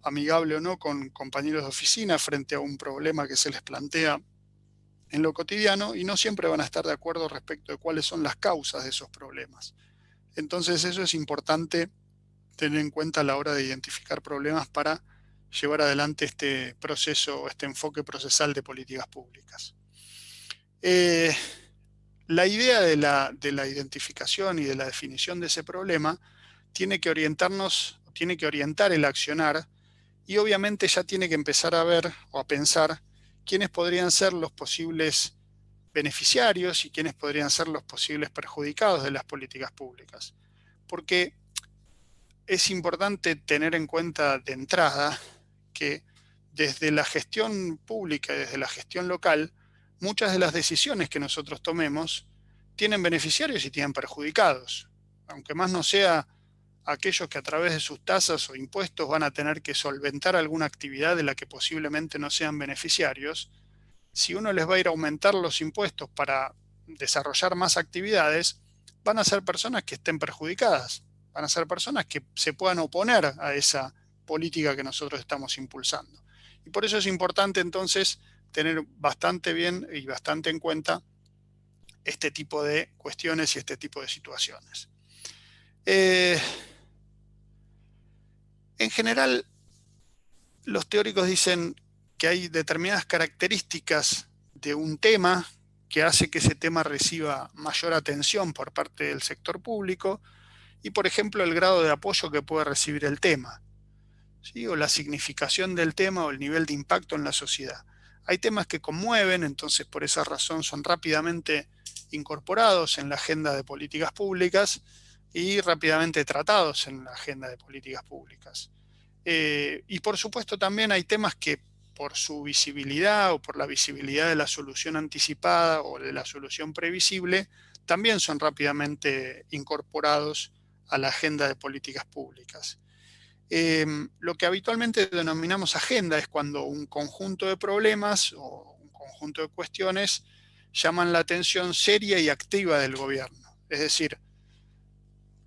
amigable o no, con compañeros de oficina frente a un problema que se les plantea en lo cotidiano y no siempre van a estar de acuerdo respecto de cuáles son las causas de esos problemas. Entonces eso es importante tener en cuenta a la hora de identificar problemas para llevar adelante este proceso, este enfoque procesal de políticas públicas. La idea de la identificación y de la definición de ese problema tiene que orientarnos, tiene que orientar el accionar y obviamente ya tiene que empezar a ver o a pensar quiénes podrían ser los posibles beneficiarios y quiénes podrían ser los posibles perjudicados de las políticas públicas. Porque es importante tener en cuenta de entrada que desde la gestión pública y desde la gestión local, muchas de las decisiones que nosotros tomemos tienen beneficiarios y tienen perjudicados. Aunque más no sea aquellos que a través de sus tasas o impuestos van a tener que solventar alguna actividad de la que posiblemente no sean beneficiarios, si uno les va a ir a aumentar los impuestos para desarrollar más actividades, van a ser personas que estén perjudicadas, van a ser personas que se puedan oponer a esa política que nosotros estamos impulsando. Y por eso es importante entonces tener bastante bien y bastante en cuenta este tipo de cuestiones y este tipo de situaciones. En general, los teóricos dicen que hay determinadas características de un tema que hace que ese tema reciba mayor atención por parte del sector público y, por ejemplo, el grado de apoyo que puede recibir el tema, ¿sí? O la significación del tema o el nivel de impacto en la sociedad. Hay temas que conmueven, entonces por esa razón son rápidamente incorporados en la agenda de políticas públicas y rápidamente tratados en la agenda de políticas públicas. Y por supuesto también hay temas que por su visibilidad o por la visibilidad de la solución anticipada o de la solución previsible, también son rápidamente incorporados a la agenda de políticas públicas. Lo que habitualmente denominamos agenda es cuando un conjunto de problemas o un conjunto de cuestiones llaman la atención seria y activa del gobierno. Es decir,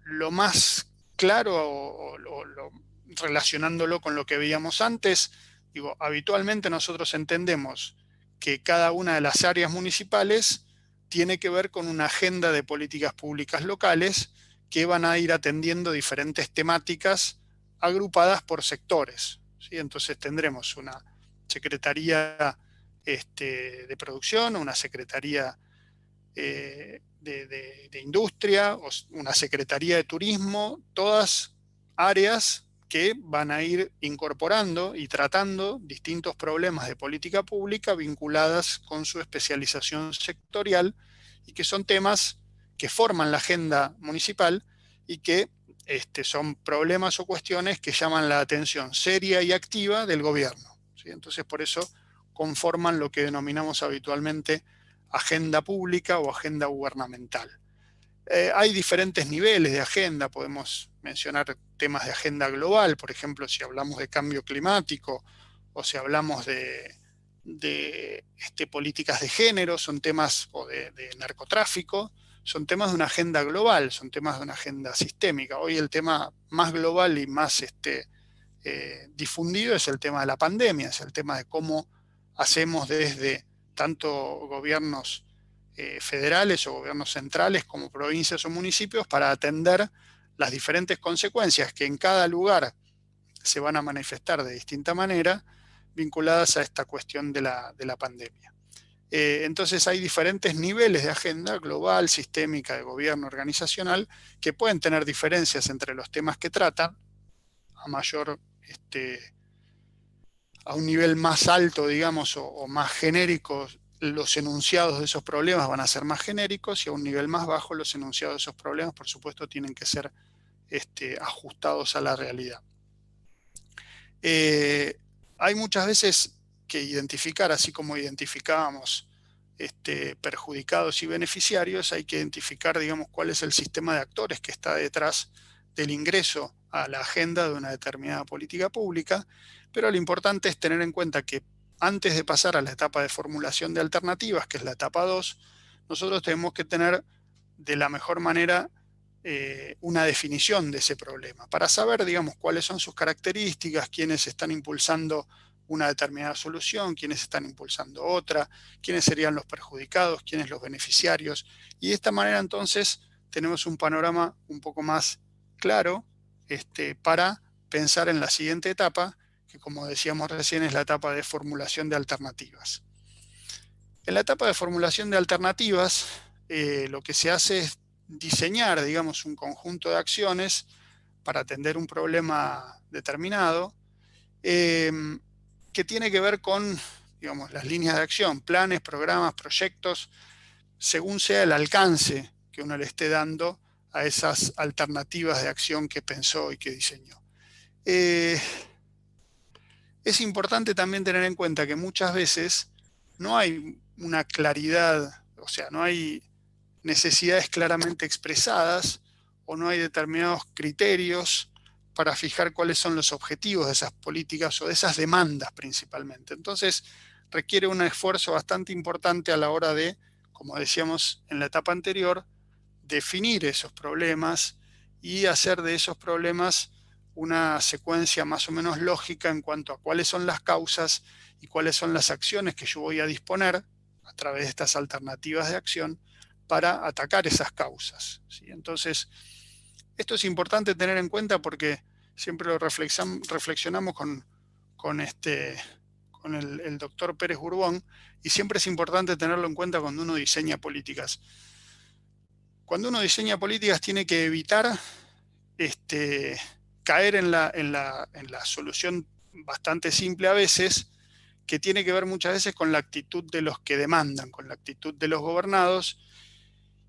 lo más claro o relacionándolo con lo que veíamos antes, digo, habitualmente nosotros entendemos que cada una de las áreas municipales tiene que ver con una agenda de políticas públicas locales que van a ir atendiendo diferentes temáticas agrupadas por sectores, ¿sí? Entonces tendremos una secretaría de producción, una secretaría de industria, una secretaría de turismo, todas áreas que van a ir incorporando y tratando distintos problemas de política pública vinculadas con su especialización sectorial y que son temas que forman la agenda municipal y que son problemas o cuestiones que llaman la atención seria y activa del gobierno, ¿sí? Entonces, por eso conforman lo que denominamos habitualmente agenda pública o agenda gubernamental. Hay diferentes niveles de agenda, podemos mencionar temas de agenda global, por ejemplo, si hablamos de cambio climático o si hablamos de políticas de género, son temas, o de narcotráfico, son temas de una agenda global, son temas de una agenda sistémica. Hoy el tema más global y más difundido es el tema de la pandemia, es el tema de cómo hacemos desde tanto gobiernos federales o gobiernos centrales como provincias o municipios para atender las diferentes consecuencias que en cada lugar se van a manifestar de distinta manera vinculadas a esta cuestión de la pandemia. Entonces hay diferentes niveles de agenda global, sistémica, de gobierno, organizacional, que pueden tener diferencias entre los temas que tratan a mayor, a un nivel más alto, digamos, o más genérico. Los enunciados de esos problemas van a ser más genéricos y a un nivel más bajo los enunciados de esos problemas, por supuesto, tienen que ser ajustados a la realidad. Hay muchas veces que identificar, así como identificábamos perjudicados y beneficiarios, hay que identificar, digamos, cuál es el sistema de actores que está detrás del ingreso a la agenda de una determinada política pública, pero lo importante es tener en cuenta que antes de pasar a la etapa de formulación de alternativas, que es la etapa 2, nosotros tenemos que tener de la mejor manera una definición de ese problema, para saber, digamos, cuáles son sus características, quiénes están impulsando una determinada solución, quiénes están impulsando otra, quiénes serían los perjudicados, quiénes los beneficiarios. Y de esta manera entonces tenemos un panorama un poco más claro para pensar en la siguiente etapa, que como decíamos recién es la etapa de formulación de alternativas. En la etapa de formulación de alternativas, lo que se hace es diseñar, digamos, un conjunto de acciones para atender un problema determinado, que tiene que ver con, digamos, las líneas de acción, planes, programas, proyectos, según sea el alcance que uno le esté dando a esas alternativas de acción que pensó y que diseñó. Es importante también tener en cuenta que muchas veces no hay una claridad, o sea, no hay necesidades claramente expresadas o no hay determinados criterios para fijar cuáles son los objetivos de esas políticas o de esas demandas principalmente. Entonces requiere un esfuerzo bastante importante a la hora de, como decíamos en la etapa anterior, definir esos problemas y hacer de esos problemas una secuencia más o menos lógica en cuanto a cuáles son las causas y cuáles son las acciones que yo voy a disponer a través de estas alternativas de acción para atacar esas causas, ¿sí? Entonces, esto es importante tener en cuenta porque siempre lo reflexionamos con el doctor Pérez Burbón, y siempre es importante tenerlo en cuenta cuando uno diseña políticas. Cuando uno diseña políticas tiene que evitar caer en la solución bastante simple a veces, que tiene que ver muchas veces con la actitud de los que demandan, con la actitud de los gobernados,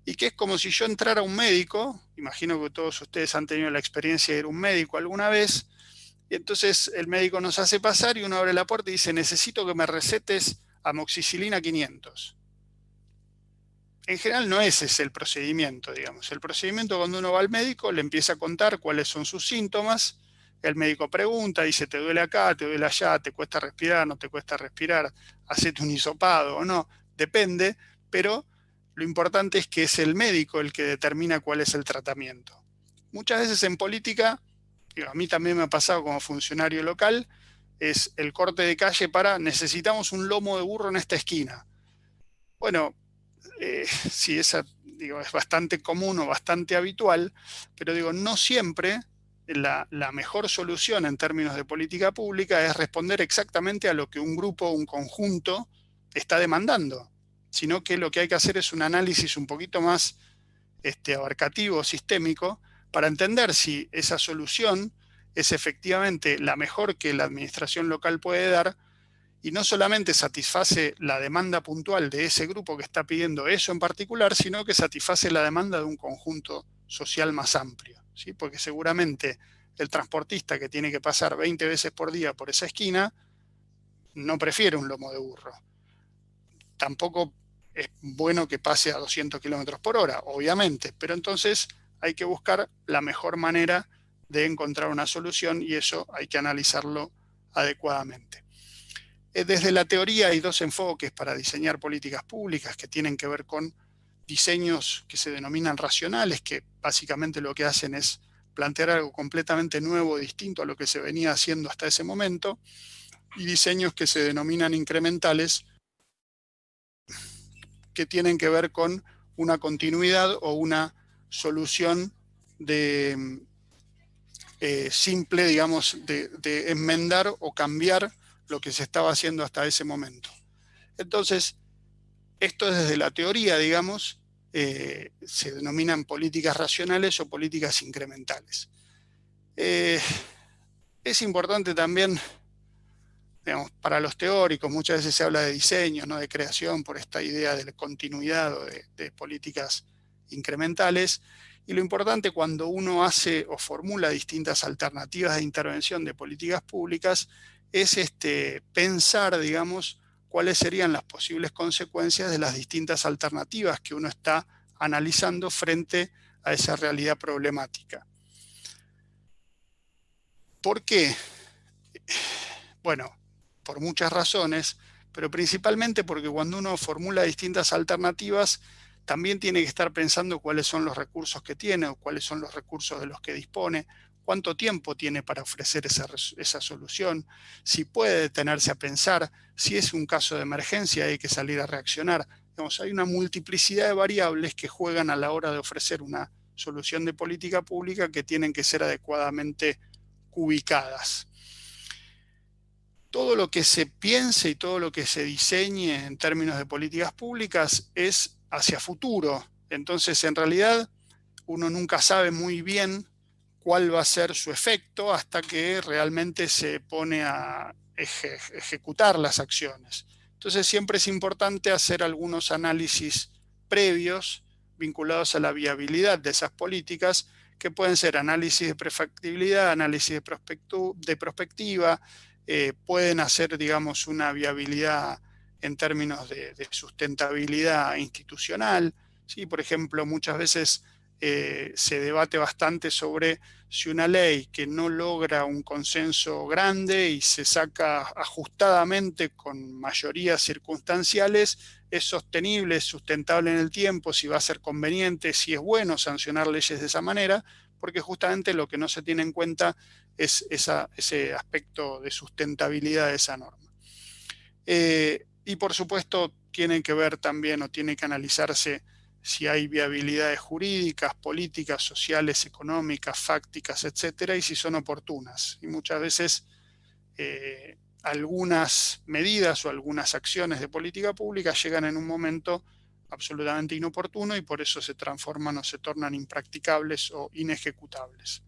y que es como si yo entrara a un médico, imagino que todos ustedes han tenido la experiencia de ir a un médico alguna vez, y entonces el médico nos hace pasar y uno abre la puerta y dice, necesito que me recetes amoxicilina 500. En general no ese es el procedimiento, digamos. El procedimiento cuando uno va al médico le empieza a contar cuáles son sus síntomas, el médico pregunta, dice, ¿te duele acá, te duele allá, te cuesta respirar, no te cuesta respirar, hacete un hisopado o no? Depende, pero lo importante es que es el médico el que determina cuál es el tratamiento. Muchas veces en política, a mí también me ha pasado como funcionario local, es el corte de calle para necesitamos un lomo de burro en esta esquina. Bueno, sí, esa digo, es bastante común o bastante habitual, pero digo, no siempre la mejor solución en términos de política pública es responder exactamente a lo que un grupo o un conjunto está demandando, sino que lo que hay que hacer es un análisis un poquito más abarcativo, sistémico, para entender si esa solución es efectivamente la mejor que la administración local puede dar y no solamente satisface la demanda puntual de ese grupo que está pidiendo eso en particular, sino que satisface la demanda de un conjunto social más amplio, ¿sí? Porque seguramente el transportista que tiene que pasar 20 veces por día por esa esquina no prefiere un lomo de burro. Tampoco es bueno que pase a 200 kilómetros por hora, obviamente, pero entonces hay que buscar la mejor manera de encontrar una solución y eso hay que analizarlo adecuadamente. Desde la teoría hay dos enfoques para diseñar políticas públicas que tienen que ver con diseños que se denominan racionales, que básicamente lo que hacen es plantear algo completamente nuevo, distinto a lo que se venía haciendo hasta ese momento, y diseños que se denominan incrementales, que tienen que ver con una continuidad o una solución de simple, digamos, de enmendar o cambiar lo que se estaba haciendo hasta ese momento. Entonces, esto desde la teoría, digamos, se denominan políticas racionales o políticas incrementales. Es importante también, digamos, para los teóricos, muchas veces se habla de diseño, no de creación, por esta idea de continuidad o de políticas incrementales. Y lo importante cuando uno hace o formula distintas alternativas de intervención de políticas públicas es pensar, digamos, cuáles serían las posibles consecuencias de las distintas alternativas que uno está analizando frente a esa realidad problemática. ¿Por qué? Bueno, por muchas razones, pero principalmente porque cuando uno formula distintas alternativas, también tiene que estar pensando cuáles son los recursos que tiene o cuáles son los recursos de los que dispone, cuánto tiempo tiene para ofrecer esa solución, si puede detenerse a pensar, si es un caso de emergencia hay que salir a reaccionar. Digamos, hay una multiplicidad de variables que juegan a la hora de ofrecer una solución de política pública que tienen que ser adecuadamente ubicadas. Todo lo que se piense y todo lo que se diseñe en términos de políticas públicas es hacia futuro. Entonces, en realidad, uno nunca sabe muy bien cuál va a ser su efecto hasta que realmente se pone a ejecutar las acciones. Entonces, siempre es importante hacer algunos análisis previos vinculados a la viabilidad de esas políticas, que pueden ser análisis de prefactibilidad, análisis de prospectiva, pueden hacer, digamos, una viabilidad en términos de sustentabilidad institucional. ¿Sí? Por ejemplo, muchas veces se debate bastante sobre si una ley que no logra un consenso grande y se saca ajustadamente con mayorías circunstanciales, es sostenible, es sustentable en el tiempo, si va a ser conveniente, si es bueno sancionar leyes de esa manera, porque justamente lo que no se tiene en cuenta es ese aspecto de sustentabilidad de esa norma. Y por supuesto tienen que ver también o tiene que analizarse si hay viabilidades jurídicas, políticas, sociales, económicas, fácticas, etcétera, y si son oportunas. Y muchas veces algunas medidas o algunas acciones de política pública llegan en un momento absolutamente inoportuno y por eso se transforman o se tornan impracticables o inejecutables.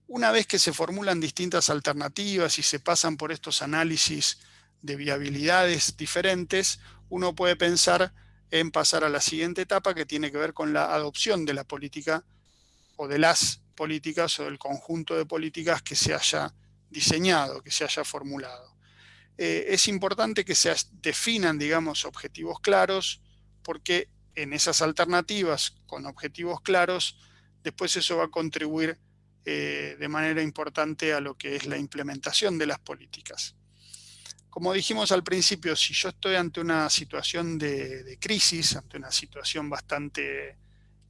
Una vez que se formulan distintas alternativas y se pasan por estos análisis de viabilidades diferentes, uno puede pensar en pasar a la siguiente etapa, que tiene que ver con la adopción de la política o de las políticas o del conjunto de políticas que se haya diseñado, que se haya formulado. Es importante que se definan, digamos, objetivos claros, porque en esas alternativas con objetivos claros, después eso va a contribuir de manera importante a lo que es la implementación de las políticas. Como dijimos al principio, si yo estoy ante una situación de crisis, ante una situación bastante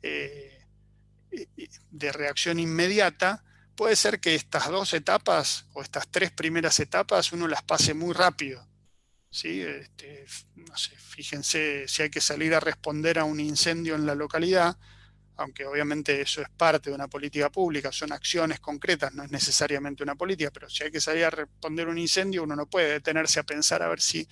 de reacción inmediata, puede ser que estas dos etapas o estas tres primeras etapas uno las pase muy rápido. ¿sí? No sé, fíjense si hay que salir a responder a un incendio en la localidad, aunque obviamente eso es parte de una política pública, son acciones concretas, no es necesariamente una política, pero si hay que salir a responder a un incendio, uno no puede detenerse a pensar a ver si,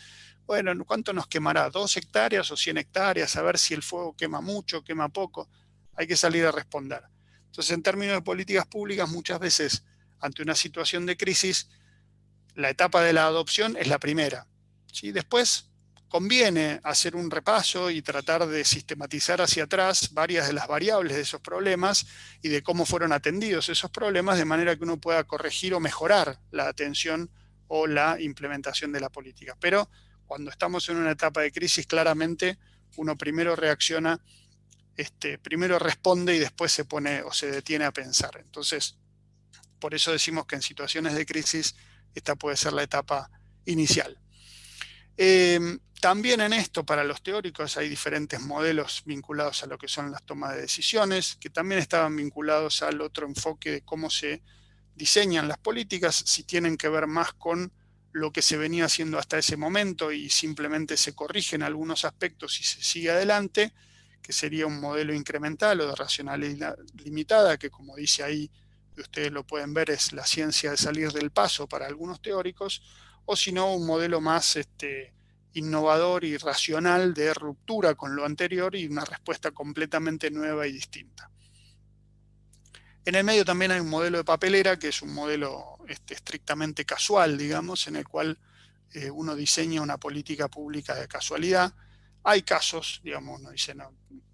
bueno, ¿cuánto nos quemará? ¿2 hectáreas o 100 hectáreas? A ver si el fuego quema mucho, quema poco. Hay que salir a responder. Entonces, en términos de políticas públicas, muchas veces, ante una situación de crisis, la etapa de la adopción es la primera. ¿Sí? Después conviene hacer un repaso y tratar de sistematizar hacia atrás varias de las variables de esos problemas y de cómo fueron atendidos esos problemas, de manera que uno pueda corregir o mejorar la atención o la implementación de la política. Pero cuando estamos en una etapa de crisis, claramente uno primero reacciona, primero responde y después se pone o se detiene a pensar. Entonces, por eso decimos que en situaciones de crisis esta puede ser la etapa inicial. También en esto, para los teóricos, hay diferentes modelos vinculados a lo que son las tomas de decisiones, que también estaban vinculados al otro enfoque de cómo se diseñan las políticas, si tienen que ver más con lo que se venía haciendo hasta ese momento y simplemente se corrigen algunos aspectos y se sigue adelante, que sería un modelo incremental o de racionalidad limitada, que como dice ahí, ustedes lo pueden ver, es la ciencia de salir del paso para algunos teóricos, o si no, un modelo más innovador y racional de ruptura con lo anterior y una respuesta completamente nueva y distinta. En el medio también hay un modelo de papelera, que es un modelo estrictamente casual, digamos, en el cual uno diseña una política pública de casualidad. Hay casos, digamos, uno dice, no,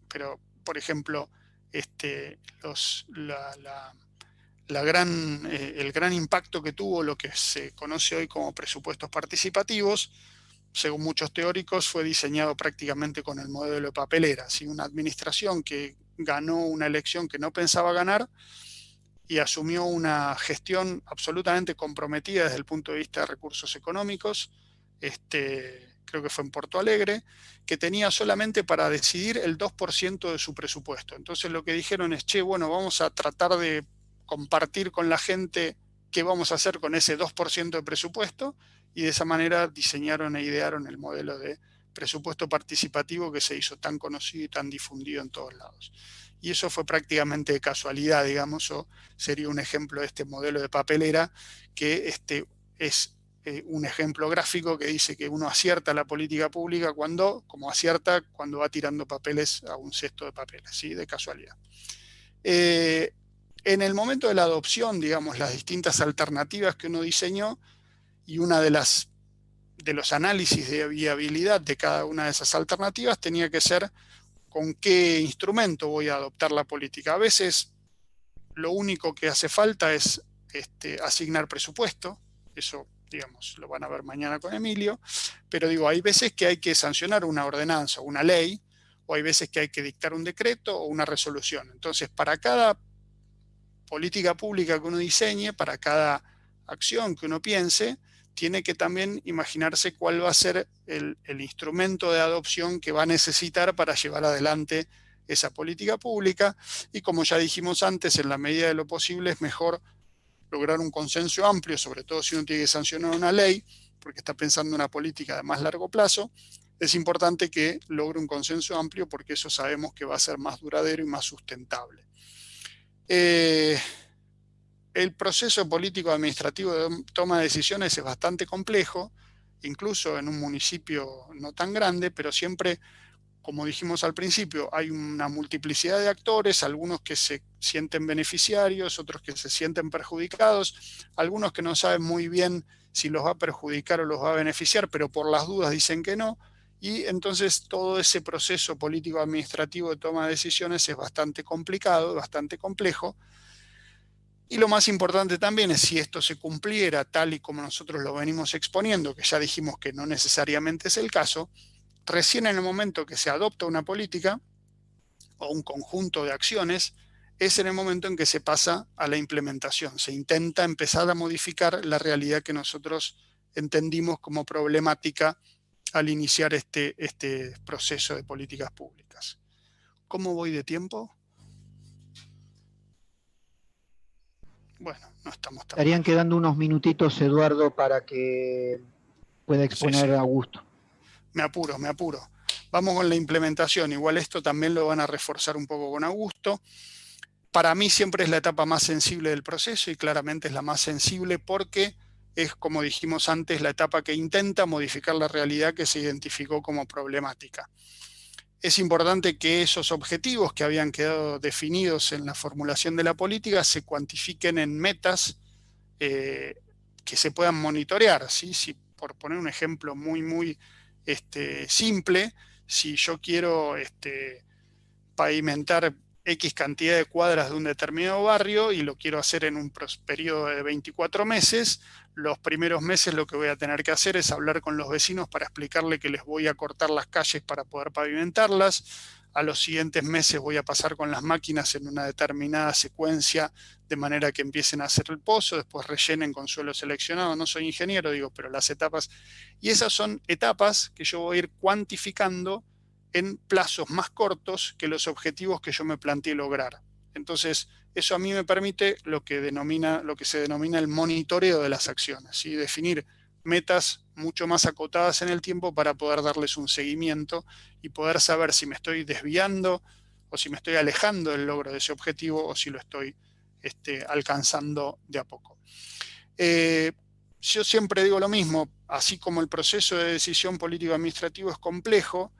pero por ejemplo, los, el gran impacto que tuvo lo que se conoce hoy como presupuestos participativos, según muchos teóricos, fue diseñado prácticamente con el modelo de papelera. ¿Sí? Una administración que ganó una elección que no pensaba ganar y asumió una gestión absolutamente comprometida desde el punto de vista de recursos económicos, creo que fue en Porto Alegre, que tenía solamente para decidir el 2% de su presupuesto. Entonces lo que dijeron es, che, bueno, vamos a tratar de compartir con la gente qué vamos a hacer con ese 2% de presupuesto, y de esa manera diseñaron e idearon el modelo de presupuesto participativo que se hizo tan conocido y tan difundido en todos lados. Y eso fue prácticamente de casualidad, digamos, o sería un ejemplo de este modelo de papelera, que es un ejemplo gráfico que dice que uno acierta la política pública como acierta cuando va tirando papeles a un cesto de papeles, ¿sí? De casualidad. En el momento de la adopción, digamos, las distintas alternativas que uno diseñó y una de los análisis de viabilidad de cada una de esas alternativas tenía que ser con qué instrumento voy a adoptar la política. A veces lo único que hace falta es asignar presupuesto, eso digamos, lo van a ver mañana con Emilio, pero digo, hay veces que hay que sancionar una ordenanza o una ley, o hay veces que hay que dictar un decreto o una resolución. Entonces, para cada política pública que uno diseñe, para cada acción que uno piense, tiene que también imaginarse cuál va a ser el instrumento de adopción que va a necesitar para llevar adelante esa política pública. Y como ya dijimos antes, en la medida de lo posible es mejor lograr un consenso amplio, sobre todo si uno tiene que sancionar una ley, porque está pensando en una política de más largo plazo. Es importante que logre un consenso amplio porque eso sabemos que va a ser más duradero y más sustentable. El proceso político administrativo de toma de decisiones es bastante complejo, incluso en un municipio no tan grande, pero siempre, como dijimos al principio, hay una multiplicidad de actores, algunos que se sienten beneficiarios, otros que se sienten perjudicados, algunos que no saben muy bien si los va a perjudicar o los va a beneficiar, pero por las dudas dicen que no. Y entonces todo ese proceso político administrativo de toma de decisiones es bastante complicado, bastante complejo. Y lo más importante también es si esto se cumpliera tal y como nosotros lo venimos exponiendo, que ya dijimos que no necesariamente es el caso, recién en el momento que se adopta una política o un conjunto de acciones, es en el momento en que se pasa a la implementación. Se intenta empezar a modificar la realidad que nosotros entendimos como problemática al iniciar este proceso de políticas públicas. ¿Cómo voy de tiempo? Bueno, no estamos tan mal. Estarían quedando unos minutitos, Eduardo, para que puede Sí, exponer sí, Augusto. me apuro, me apuro. Vamos con la implementación. Igual esto también lo van a reforzar un poco con Augusto. Para mí siempre es la etapa más sensible del proceso y claramente es la más sensible porque es, como dijimos antes, la etapa que intenta modificar la realidad que se identificó como problemática. Es importante que esos objetivos que habían quedado definidos en la formulación de la política se cuantifiquen en metas eh, que se puedan monitorear. ¿Sí? Si, por poner un ejemplo muy simple, si yo quiero pavimentar X cantidad de cuadras de un determinado barrio y lo quiero hacer en un periodo de 24 meses, los primeros meses lo que voy a tener que hacer es hablar con los vecinos para explicarle que les voy a cortar las calles para poder pavimentarlas. A los siguientes meses voy a pasar con las máquinas en una determinada secuencia de manera que empiecen a hacer el pozo, después rellenen con suelo seleccionado. No soy ingeniero, digo, pero las etapas. Y esas son etapas que yo voy a ir cuantificando en plazos más cortos que los objetivos que yo me planteé lograr. Entonces, eso a mí me permite lo que se denomina el monitoreo de las acciones, ¿sí? Definir metas mucho más acotadas en el tiempo para poder darles un seguimiento y poder saber si me estoy desviando o si me estoy alejando del logro de ese objetivo o si lo estoy alcanzando de a poco. Yo siempre digo lo mismo, así como el proceso de decisión político-administrativo es complejo,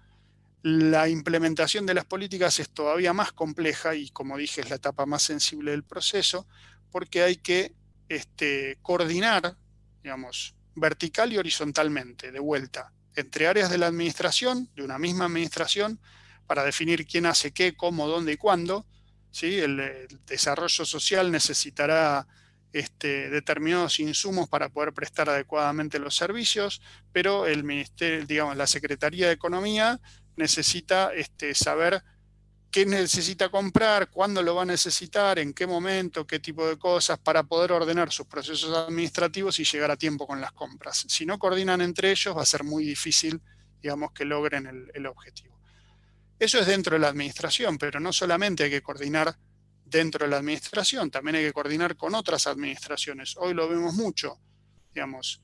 la implementación de las políticas es todavía más compleja y, como dije, es la etapa más sensible del proceso, porque hay que coordinar, digamos, vertical y horizontalmente, de vuelta, entre áreas de la administración, de una misma administración, para definir quién hace qué, cómo, dónde y cuándo. ¿Sí? El desarrollo social necesitará determinados insumos para poder prestar adecuadamente los servicios, pero el ministerio, digamos, la Secretaría de Economía necesita saber qué necesita comprar, cuándo lo va a necesitar, en qué momento, qué tipo de cosas, para poder ordenar sus procesos administrativos y llegar a tiempo con las compras. Si no coordinan entre ellos, va a ser muy difícil, digamos, que logren el objetivo. Eso es dentro de la administración, pero no solamente hay que coordinar dentro de la administración, también hay que coordinar con otras administraciones. Hoy lo vemos mucho, digamos.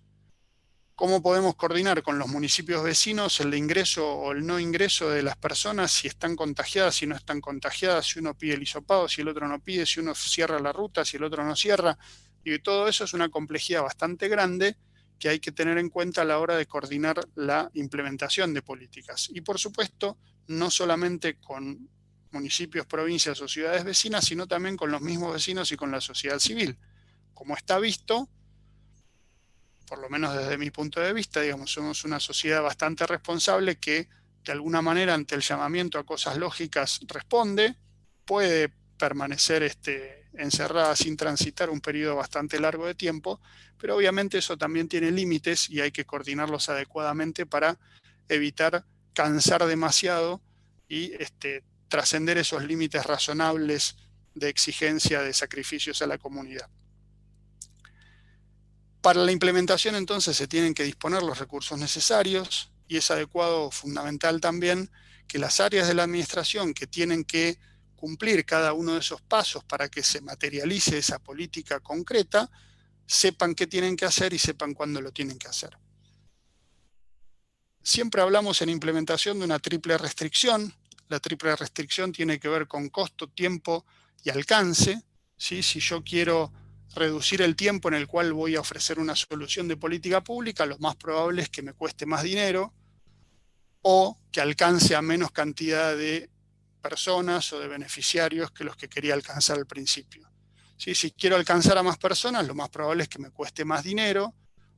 ¿Cómo podemos coordinar con los municipios vecinos el ingreso o el no ingreso de las personas, si están contagiadas, si no están contagiadas, si uno pide el hisopado, si el otro no pide, si uno cierra la ruta, si el otro no cierra? Y todo eso es una complejidad bastante grande que hay que tener en cuenta a la hora de coordinar la implementación de políticas. Y por supuesto, no solamente con municipios, provincias o ciudades vecinas, sino también con los mismos vecinos y con la sociedad civil. Como está visto, por lo menos desde mi punto de vista, digamos, somos una sociedad bastante responsable que de alguna manera ante el llamamiento a cosas lógicas responde, puede permanecer encerrada sin transitar un periodo bastante largo de tiempo, pero obviamente eso también tiene límites y hay que coordinarlos adecuadamente para evitar cansar demasiado y trascender esos límites razonables de exigencia de sacrificios a la comunidad. Para la implementación entonces se tienen que disponer los recursos necesarios y es adecuado o fundamental también que las áreas de la administración que tienen que cumplir cada uno de esos pasos para que se materialice esa política concreta, sepan qué tienen que hacer y sepan cuándo lo tienen que hacer. Siempre hablamos en implementación de una triple restricción. La triple restricción tiene que ver con costo, tiempo y alcance. ¿Sí? Si yo quiero reducir el tiempo en el cual voy a ofrecer una solución de política pública, lo más probable es que me cueste más dinero o que alcance a menos cantidad de personas o de beneficiarios que los que quería alcanzar al principio. ¿Sí? Si quiero alcanzar a más personas, lo más probable es que me cueste más dinero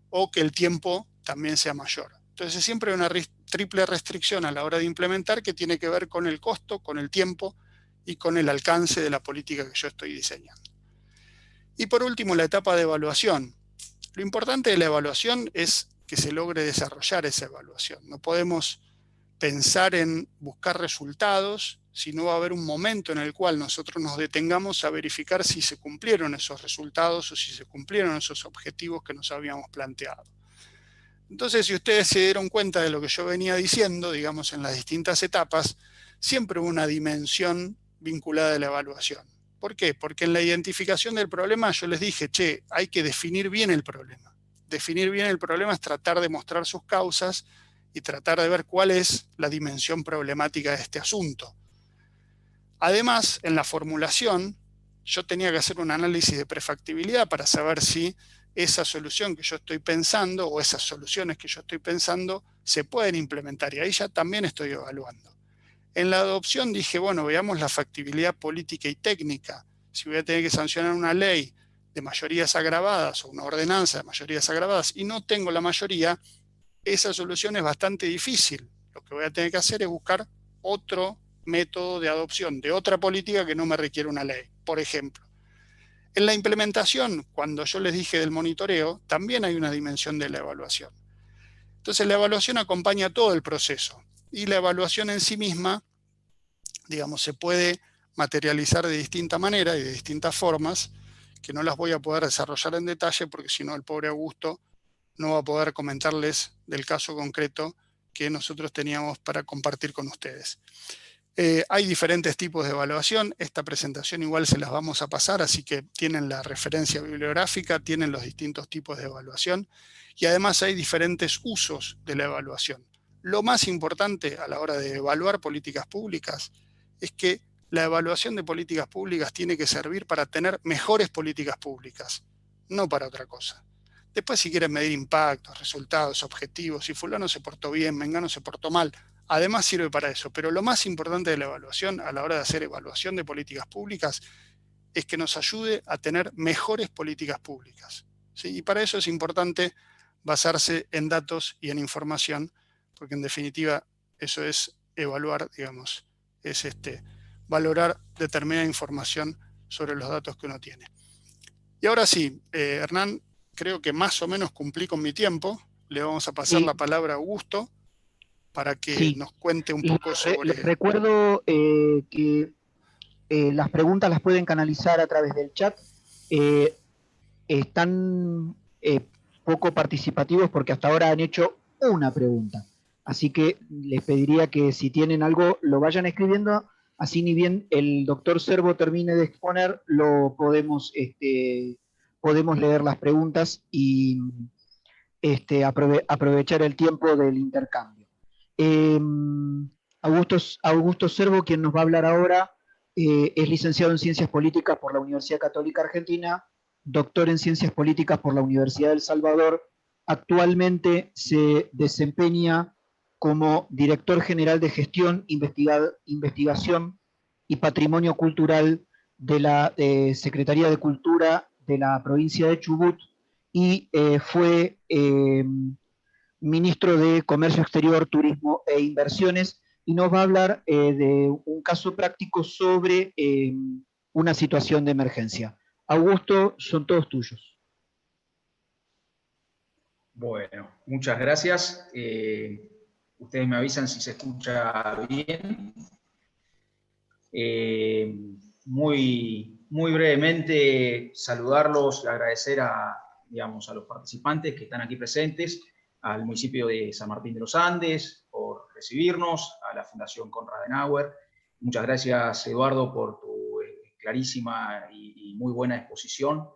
o que el tiempo también sea mayor. Entonces siempre hay una triple restricción a la hora de implementar que tiene que ver con el costo, con el tiempo y con el alcance de la política que yo estoy diseñando. Y por último, la etapa de evaluación. Lo importante de la evaluación es que se logre desarrollar esa evaluación. No podemos pensar en buscar resultados, sino va a haber un momento en el cual nosotros nos detengamos a verificar si se cumplieron esos resultados o si se cumplieron esos objetivos que nos habíamos planteado. Entonces, si ustedes se dieron cuenta de lo que yo venía diciendo, digamos, en las distintas etapas, siempre hubo una dimensión vinculada a la evaluación. ¿Por qué? Porque en la identificación del problema yo les dije, che, hay que definir bien el problema. definir bien el problema es tratar de mostrar sus causas y tratar de ver cuál es la dimensión problemática de este asunto. Además, en la formulación, yo tenía que hacer un análisis de prefactibilidad para saber si esa solución que yo estoy pensando o esas soluciones que yo estoy pensando se pueden implementar, y ahí ya también estoy evaluando. En la adopción dije, bueno, veamos la factibilidad política y técnica. Si voy a tener que sancionar una ley de mayorías agravadas o una ordenanza de mayorías agravadas y no tengo la mayoría, esa solución es bastante difícil. Lo que voy a tener que hacer es buscar otro método de adopción de otra política que no me requiere una ley, por ejemplo. En la implementación, cuando yo les dije del monitoreo, también hay una dimensión de la evaluación. Entonces la evaluación acompaña todo el proceso y la evaluación en sí misma, digamos, se puede materializar de distinta manera y de distintas formas, que no las voy a poder desarrollar en detalle porque si no el pobre Augusto no va a poder comentarles del caso concreto que nosotros teníamos para compartir con ustedes. Hay diferentes tipos de evaluación, esta presentación igual se las vamos a pasar, así que tienen la referencia bibliográfica, tienen los distintos tipos de evaluación y además hay diferentes usos de la evaluación. Lo más importante a la hora de evaluar políticas públicas es que la evaluación de políticas públicas tiene que servir para tener mejores políticas públicas, no para otra cosa. Después si quieren medir impactos, resultados, objetivos, si fulano se portó bien, mengano se portó mal, además sirve para eso, pero lo más importante de la evaluación a la hora de hacer evaluación de políticas públicas es que nos ayude a tener mejores políticas públicas, ¿sí? Y para eso es importante basarse en datos y en información, porque en definitiva eso es evaluar, digamos, es valorar determinada información sobre los datos que uno tiene. Y ahora sí, Hernán, creo que más o menos cumplí con mi tiempo, le vamos a pasar la palabra a Augusto para que Sí, nos cuente un poco sobre... les recuerdo que las preguntas las pueden canalizar a través del chat. Están poco participativos porque hasta ahora han hecho una pregunta. Así que les pediría que si tienen algo lo vayan escribiendo, así ni bien el doctor Servo termine de exponer, lo podemos leer las preguntas y aprovechar el tiempo del intercambio. Augusto Servo, quien nos va a hablar ahora, es licenciado en Ciencias Políticas por la Universidad Católica Argentina, doctor en Ciencias Políticas por la Universidad del Salvador. Actualmente se desempeña como director general de Gestión, Investigación y Patrimonio Cultural de la Secretaría de Cultura de la provincia de Chubut y fue ministro de Comercio Exterior, Turismo e Inversiones, y nos va a hablar de un caso práctico sobre una situación de emergencia. Augusto, son todos tuyos. Bueno, muchas gracias. Ustedes me avisan si se escucha bien. Muy brevemente saludarlos y agradecer a los participantes que están aquí presentes, al municipio de San Martín de los Andes por recibirnos, a la Fundación Konrad Adenauer. Muchas gracias, Eduardo, por tu clarísima y muy buena exposición.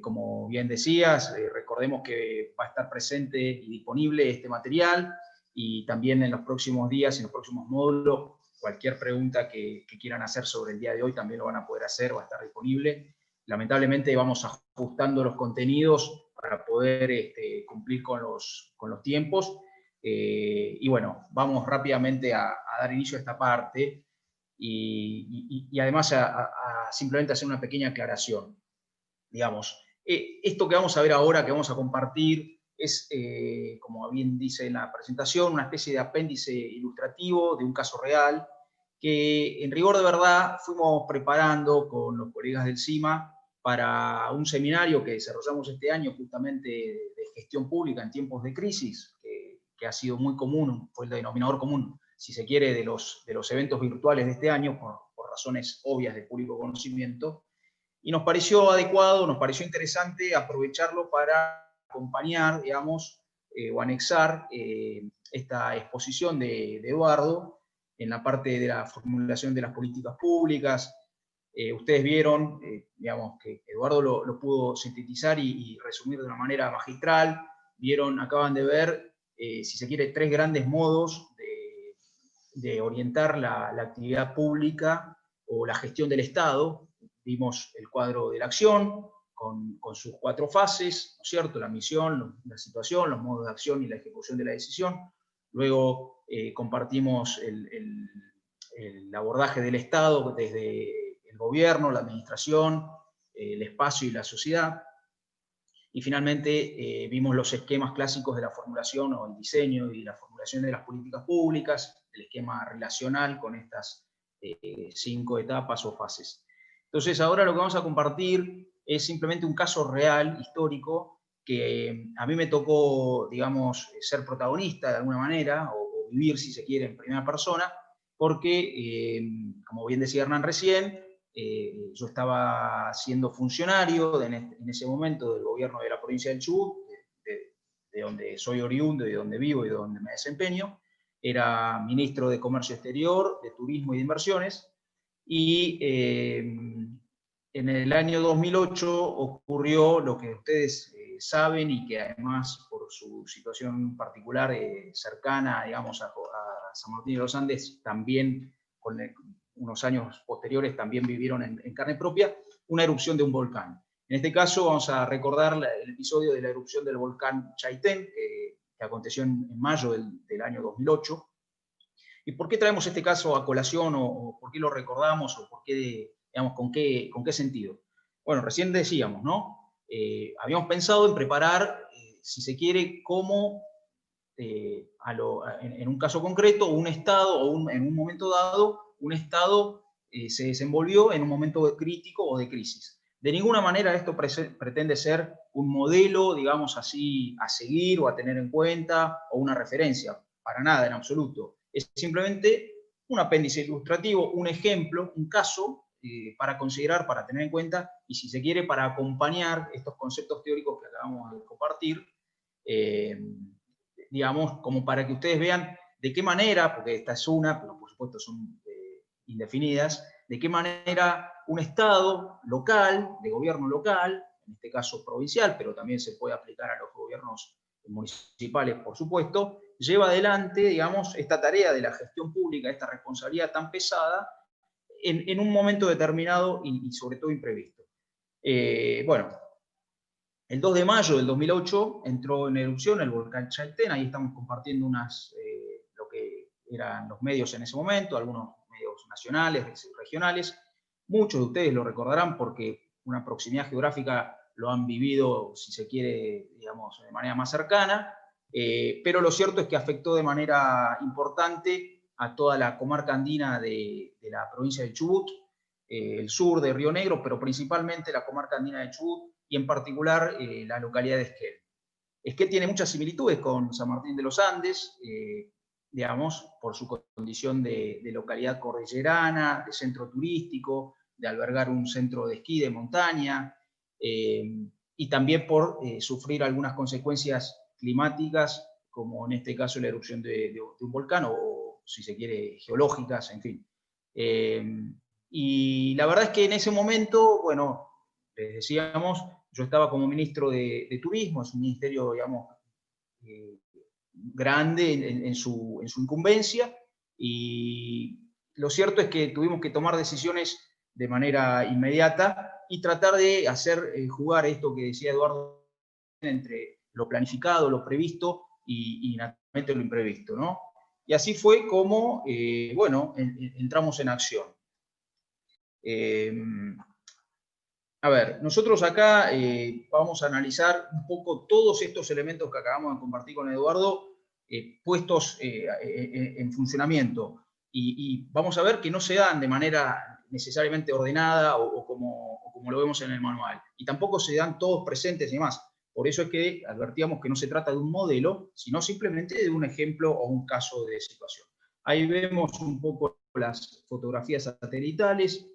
Como bien decías, recordemos que va a estar presente y disponible este material y también en los próximos días, en los próximos módulos, cualquier pregunta que quieran hacer sobre el día de hoy también lo van a poder hacer, va a estar disponible. Lamentablemente vamos ajustando los contenidos para poder cumplir con los tiempos. Y bueno, vamos rápidamente a dar inicio a esta parte y además a simplemente hacer una pequeña aclaración. Digamos, esto que vamos a ver ahora, que vamos a compartir, es, como bien dice en la presentación, una especie de apéndice ilustrativo de un caso real que, en rigor de verdad, fuimos preparando con los colegas del CIMA para un seminario que desarrollamos este año justamente de gestión pública en tiempos de crisis, que ha sido muy común, fue el denominador común, si se quiere, de los eventos virtuales de este año, por razones obvias de público conocimiento. Y nos pareció adecuado, nos pareció interesante aprovecharlo para acompañar, digamos, o anexar esta exposición de Eduardo en la parte de la formulación de las políticas públicas, Ustedes vieron, digamos, que Eduardo lo pudo sintetizar y resumir de una manera magistral. Acaban de ver, si se quiere, 3 grandes modos de orientar la actividad pública o la gestión del Estado. Vimos el cuadro de la acción, con sus 4 fases, ¿no es cierto? La misión, la situación, los modos de acción y la ejecución de la decisión. Luego compartimos el abordaje del Estado desde el gobierno, la administración, el espacio y la sociedad. Y finalmente vimos los esquemas clásicos de la formulación o el diseño y la formulación de las políticas públicas, el esquema relacional con estas 5 etapas o fases. Entonces ahora lo que vamos a compartir es simplemente un caso real, histórico, que a mí me tocó, digamos, ser protagonista de alguna manera, o vivir, si se quiere, en primera persona, porque, como bien decía Hernán recién, yo estaba siendo funcionario en ese momento del gobierno de la provincia del Chubut, de donde soy oriundo, de donde vivo y de donde me desempeño. Era ministro de Comercio Exterior, de Turismo y de Inversiones, y en el año 2008 ocurrió lo que ustedes saben y que además por su situación particular cercana, digamos, a San Martín de los Andes, también con unos años posteriores también vivieron en carne propia, una erupción de un volcán. En este caso vamos a recordar el episodio de la erupción del volcán Chaitén, que aconteció en mayo del año 2008. ¿Y por qué traemos este caso a colación, o por qué lo recordamos, o por qué, digamos, con qué sentido? Bueno, recién decíamos, ¿no? Habíamos pensado en preparar, si se quiere, cómo en un caso concreto, un Estado, o en un momento dado, un Estado se desenvolvió en un momento crítico o de crisis. De ninguna manera esto pretende ser un modelo, digamos así, a seguir o a tener en cuenta, o una referencia, para nada en absoluto. Es simplemente un apéndice ilustrativo, un ejemplo, un caso para considerar, para tener en cuenta, y si se quiere, para acompañar estos conceptos teóricos que acabamos de compartir, digamos, como para que ustedes vean de qué manera, porque esta es una, pero por supuesto son indefinidas, de qué manera un Estado local, de gobierno local, en este caso provincial, pero también se puede aplicar a los gobiernos municipales, por supuesto, lleva adelante, digamos, esta tarea de la gestión pública, esta responsabilidad tan pesada, en un momento determinado y sobre todo imprevisto. Bueno, el 2 de mayo del 2008 entró en erupción el volcán Chaitén. Ahí estamos compartiendo lo que eran los medios en ese momento, algunos medios nacionales, regionales. Muchos de ustedes lo recordarán porque una proximidad geográfica lo han vivido, si se quiere, digamos, de manera más cercana, pero lo cierto es que afectó de manera importante a toda la comarca andina de la provincia de Chubut, el sur de Río Negro, pero principalmente la comarca andina de Chubut, y en particular la localidad de Esquel. Esquel tiene muchas similitudes con San Martín de los Andes, digamos, por su condición de localidad cordillerana, de centro turístico, de albergar un centro de esquí de montaña, y también por sufrir algunas consecuencias climáticas, como en este caso la erupción de un volcán, o si se quiere, geológicas, en fin. Y la verdad es que en ese momento, bueno, les decíamos, yo estaba como ministro de Turismo, es un ministerio, digamos, grande en su incumbencia, y lo cierto es que tuvimos que tomar decisiones de manera inmediata y tratar de hacer jugar esto que decía Eduardo entre lo planificado, lo previsto y naturalmente lo imprevisto, ¿no? Y así fue como, bueno, entramos en acción. A ver, nosotros acá vamos a analizar un poco todos estos elementos que acabamos de compartir con Eduardo, puestos en funcionamiento. Y vamos a ver que no se dan de manera necesariamente ordenada o como lo vemos en el manual. Y tampoco se dan todos presentes y demás. Por eso es que advertíamos que no se trata de un modelo, sino simplemente de un ejemplo o un caso de situación. Ahí vemos un poco las fotografías satelitales,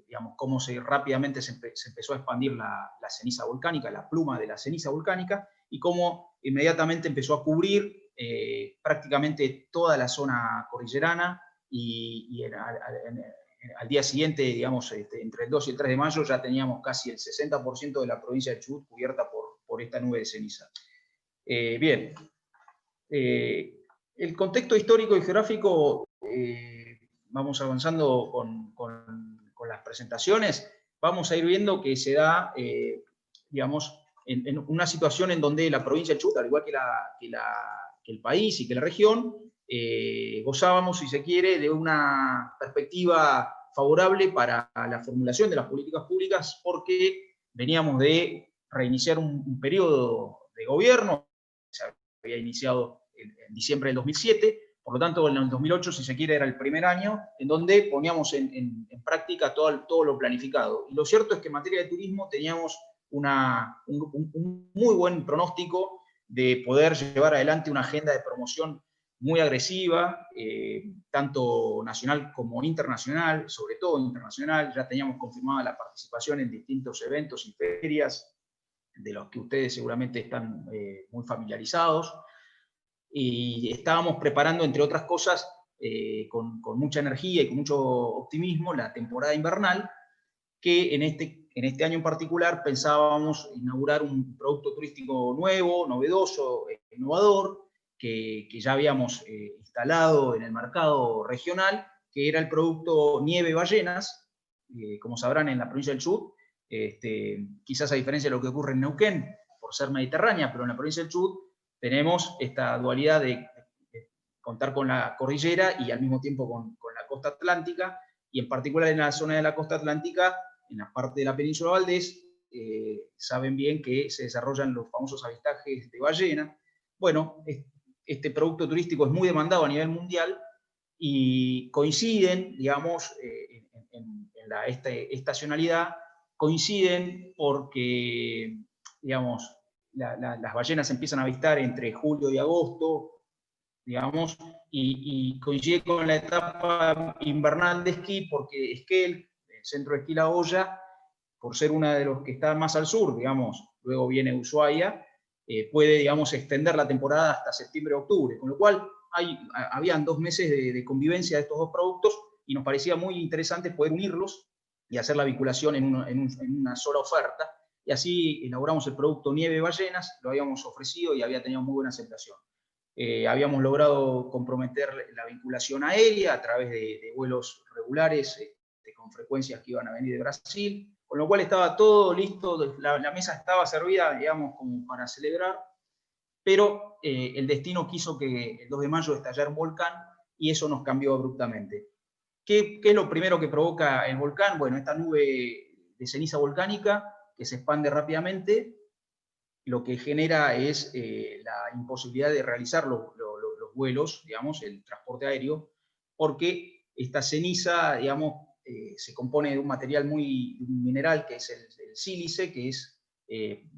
digamos, cómo rápidamente se empezó a expandir la ceniza volcánica, la pluma de la ceniza volcánica, y cómo inmediatamente empezó a cubrir prácticamente toda la zona cordillerana, y al día siguiente, digamos, entre el 2 y el 3 de mayo, ya teníamos casi el 60% de la provincia de Chubut cubierta por esta nube de ceniza. Bien, el contexto histórico y geográfico, vamos avanzando con las presentaciones, vamos a ir viendo que se da, digamos, en una situación en donde la provincia de Chubut, al igual que el país y que la región, gozábamos, si se quiere, de una perspectiva favorable para la formulación de las políticas públicas, porque veníamos de reiniciar un periodo de gobierno, se había iniciado en diciembre del 2007, por lo tanto en el 2008, si se quiere, era el primer año en donde poníamos en práctica todo lo planificado. Y lo cierto es que en materia de turismo teníamos un muy buen pronóstico de poder llevar adelante una agenda de promoción muy agresiva, tanto nacional como internacional, sobre todo internacional. Ya teníamos confirmada la participación en distintos eventos y ferias, de los que ustedes seguramente están muy familiarizados, y estábamos preparando, entre otras cosas, con mucha energía y con mucho optimismo, la temporada invernal, que en este año en particular pensábamos inaugurar un producto turístico nuevo, novedoso, innovador, que ya habíamos instalado en el mercado regional, que era el producto Nieve Ballenas. Como sabrán, en la provincia del Chubut, quizás a diferencia de lo que ocurre en Neuquén, por ser mediterránea, pero en la provincia del Chubut tenemos esta dualidad de contar con la cordillera y al mismo tiempo con la costa atlántica, y en particular en la zona de la costa atlántica, en la parte de la península Valdés, saben bien que se desarrollan los famosos avistajes de ballena. Bueno, este producto turístico es muy demandado a nivel mundial y coinciden, digamos, en la estacionalidad, coinciden porque, digamos, las ballenas se empiezan a avistar entre julio y agosto, digamos, y coincide con la etapa invernal de esquí, porque Esquel, el centro de esquí La Hoya, por ser uno de los que está más al sur, digamos, luego viene Ushuaia, puede, digamos, extender la temporada hasta septiembre-octubre, con lo cual habían 2 meses de convivencia de estos dos productos, y nos parecía muy interesante poder unirlos y hacer la vinculación en una sola oferta, y así elaboramos el producto Nieve Ballenas, lo habíamos ofrecido y había tenido muy buena aceptación. Habíamos logrado comprometer la vinculación aérea a través de vuelos regulares con frecuencias que iban a venir de Brasil, con lo cual estaba todo listo, la mesa estaba servida, digamos, como para celebrar, pero el destino quiso que el 2 de mayo estallara un volcán, y eso nos cambió abruptamente. ¿Qué es lo primero que provoca el volcán? Bueno, esta nube de ceniza volcánica que se expande rápidamente, lo que genera es la imposibilidad de realizar los vuelos, digamos, el transporte aéreo, porque esta ceniza, digamos, se compone de un material un mineral, que es el sílice, que es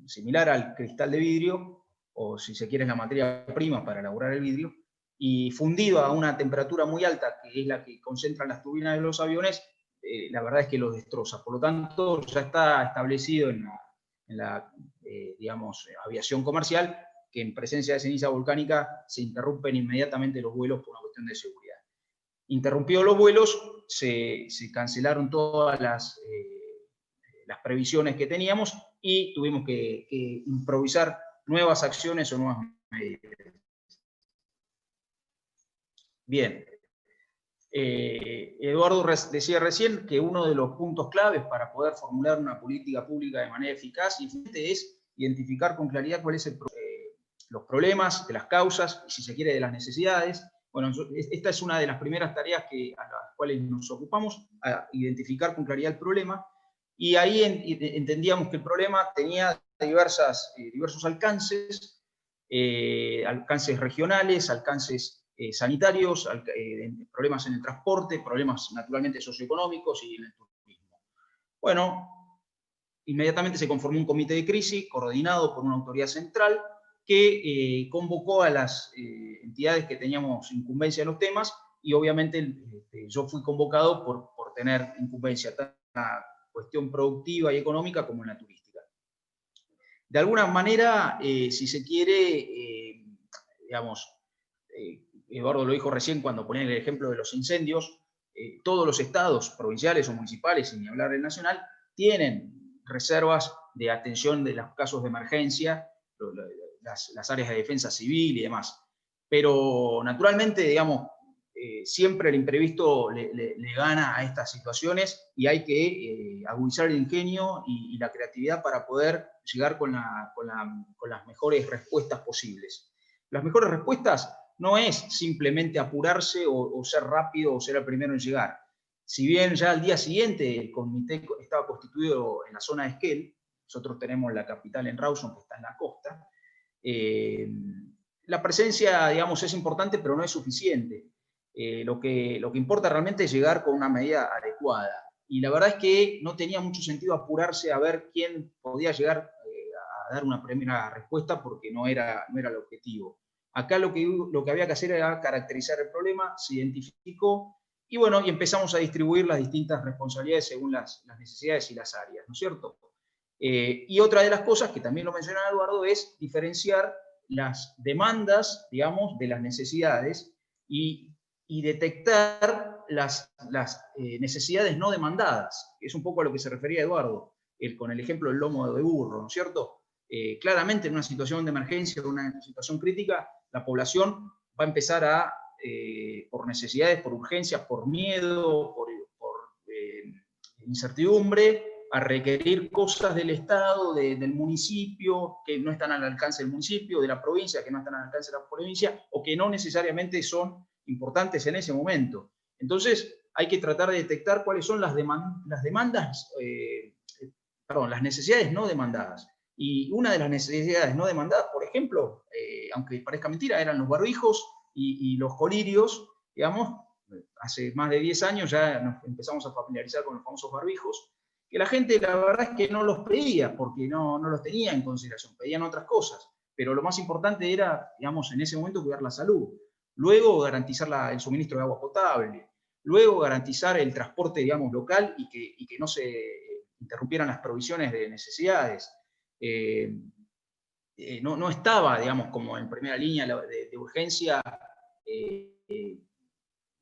similar al cristal de vidrio, o si se quiere es la materia prima para elaborar el vidrio, y fundido a una temperatura muy alta, que es la que concentran las turbinas de los aviones, la verdad es que los destroza. Por lo tanto, ya está establecido en la digamos, aviación comercial, que en presencia de ceniza volcánica se interrumpen inmediatamente los vuelos por una cuestión de seguridad. Interrumpidos los vuelos, se cancelaron todas las previsiones que teníamos, y tuvimos que improvisar nuevas acciones o nuevas medidas. Bien. Eduardo decía recién que uno de los puntos claves para poder formular una política pública de manera eficaz y eficiente es identificar con claridad cuáles son los problemas, de las causas, y si se quiere, de las necesidades. Bueno, esta es una de las primeras tareas a las cuales nos ocupamos, a identificar con claridad el problema, y ahí entendíamos que el problema tenía diversos alcances, alcances regionales, alcances sanitarios, problemas en el transporte, problemas naturalmente socioeconómicos y en el turismo. Bueno, inmediatamente se conformó un comité de crisis coordinado por una autoridad central que convocó a las entidades que teníamos incumbencia en los temas, y obviamente yo fui convocado por tener incumbencia tanto en la cuestión productiva y económica como en la turística. De alguna manera, si se quiere, digamos, Eduardo lo dijo recién cuando ponía el ejemplo de los incendios, todos los estados, provinciales o municipales, sin ni hablar del nacional, tienen reservas de atención de los casos de emergencia, las áreas de defensa civil y demás. Pero naturalmente, digamos, siempre el imprevisto le gana a estas situaciones y hay que agudizar el ingenio y la creatividad para poder llegar con las mejores respuestas posibles. Las mejores respuestas no es simplemente apurarse o ser rápido o ser el primero en llegar. Si bien ya al día siguiente el comité estaba constituido en la zona de Esquel, nosotros tenemos la capital en Rawson, que está en la costa, la presencia, digamos, es importante, pero no es suficiente. Lo que importa realmente es llegar con una medida adecuada. Y la verdad es que no tenía mucho sentido apurarse a ver quién podía llegar a dar una primera respuesta, porque no era el objetivo. Acá lo que había que hacer era caracterizar el problema, se identificó, y bueno, y empezamos a distribuir las distintas responsabilidades según las necesidades y las áreas, ¿no es cierto? Y otra de las cosas que también lo mencionaba Eduardo es diferenciar las demandas, digamos, de las necesidades y detectar las necesidades no demandadas, que es un poco a lo que se refería Eduardo, con el ejemplo del lomo de burro, ¿no es cierto? Claramente en una situación de emergencia o una situación crítica, la población va a empezar a, por necesidades, por urgencias, por miedo, por incertidumbre, a requerir cosas del Estado, del municipio, que no están al alcance del municipio, de la provincia, que no están al alcance de la provincia, o que no necesariamente son importantes en ese momento. Entonces, hay que tratar de detectar cuáles son las necesidades no demandadas. Y una de las necesidades no demandadas, por ejemplo, aunque parezca mentira, eran los barbijos y los colirios, digamos. Hace más de 10 años ya nos empezamos a familiarizar con los famosos barbijos, que la gente, la verdad es que no los pedía, porque no los tenía en consideración, pedían otras cosas. Pero lo más importante era, digamos, en ese momento cuidar la salud. Luego garantizar el suministro de agua potable. Luego garantizar el transporte, digamos, local y que no se interrumpieran las provisiones de necesidades. No estaba, digamos, como en primera línea de urgencia,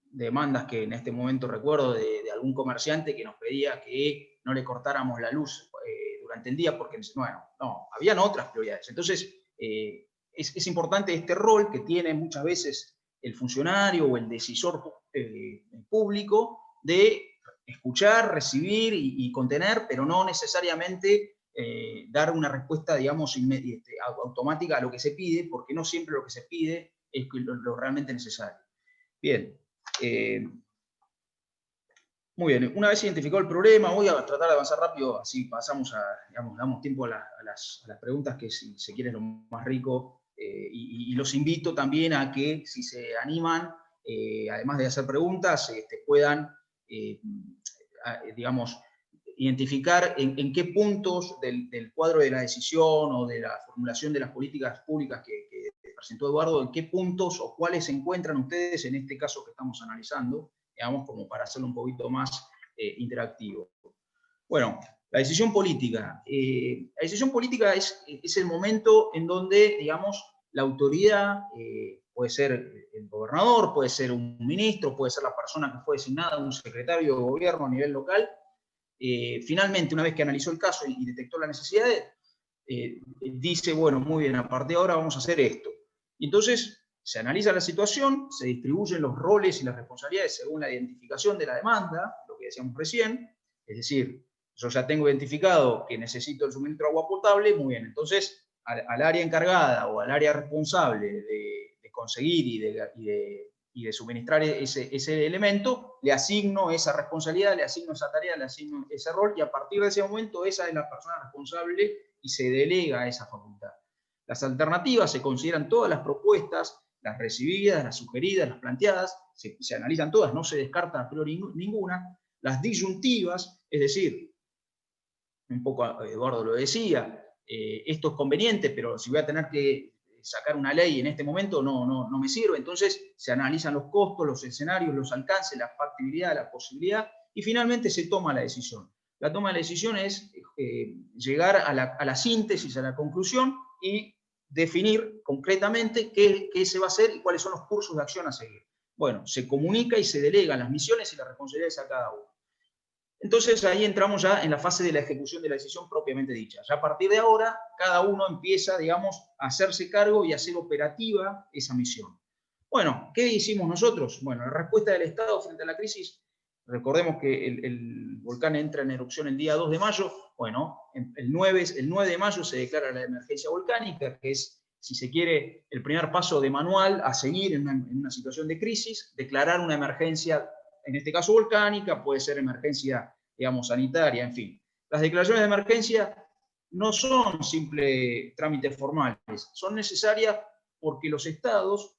demandas que en este momento recuerdo de algún comerciante que nos pedía que no le cortáramos la luz durante el día porque, bueno, no, habían otras prioridades. Entonces, es importante este rol que tiene muchas veces el funcionario o el decisor público de escuchar, recibir y contener, pero no necesariamente dar una respuesta, digamos, automática a lo que se pide, porque no siempre lo que se pide es lo realmente necesario. Bien. Muy bien, una vez identificado el problema, voy a tratar de avanzar rápido, así pasamos digamos, damos tiempo a las preguntas, que si se quiere es lo más rico, y los invito también a que, si se animan, además de hacer preguntas, puedan, digamos, identificar en qué puntos del cuadro de la decisión o de la formulación de las políticas públicas que presentó Eduardo, en qué puntos o cuáles se encuentran ustedes en este caso que estamos analizando, digamos, como para hacerlo un poquito más interactivo. Bueno, la decisión política. La decisión política es el momento en donde, digamos, la autoridad, puede ser el gobernador, puede ser un ministro, puede ser la persona que fue designada, un secretario de gobierno a nivel local, finalmente, una vez que analizó el caso y detectó la necesidad, dice, bueno, muy bien, a partir de ahora vamos a hacer esto. Y entonces se analiza la situación, se distribuyen los roles y las responsabilidades según la identificación de la demanda, lo que decíamos recién, es decir, yo ya tengo identificado que necesito el suministro de agua potable, muy bien, entonces al área encargada o al área responsable de conseguir y de suministrar ese elemento, le asigno esa responsabilidad, le asigno esa tarea, le asigno ese rol, y a partir de ese momento esa es la persona responsable y se delega esa facultad. Las alternativas, se consideran todas las propuestas, las recibidas, las sugeridas, las planteadas, se analizan todas, no se descarta a priori ninguna. Las disyuntivas, es decir, un poco Eduardo lo decía, esto es conveniente, pero si voy a tener que sacar una ley en este momento no me sirve. Entonces se analizan los costos, los escenarios, los alcances, la factibilidad, la posibilidad, y finalmente se toma la decisión. La toma de la decisión es llegar a la síntesis, a la conclusión, y definir concretamente qué se va a hacer y cuáles son los cursos de acción a seguir. bueno, se comunica y se delegan las misiones y las responsabilidades a cada uno. Entonces ahí entramos ya en la fase de la ejecución de la decisión propiamente dicha. Ya a partir de ahora, cada uno empieza, digamos, a hacerse cargo y a hacer operativa esa misión. Bueno, ¿qué hicimos nosotros? Bueno, la respuesta del Estado frente a la crisis, recordemos que el volcán entra en erupción el día 2 de mayo, bueno, el 9 de mayo se declara la emergencia volcánica, que es, si se quiere, el primer paso de manual a seguir en una situación de crisis, declarar una emergencia, en este caso volcánica, puede ser emergencia, digamos, sanitaria, en fin. Las declaraciones de emergencia no son simples trámites formales, son necesarias porque los estados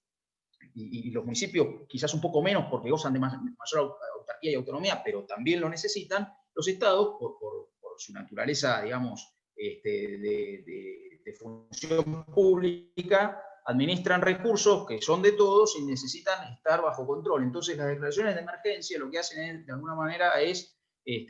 y los municipios quizás un poco menos porque gozan de mayor autarquía y autonomía, pero también lo necesitan, los estados, por su naturaleza, digamos, de función pública, administran recursos que son de todos y necesitan estar bajo control. Entonces las declaraciones de emergencia lo que hacen de alguna manera es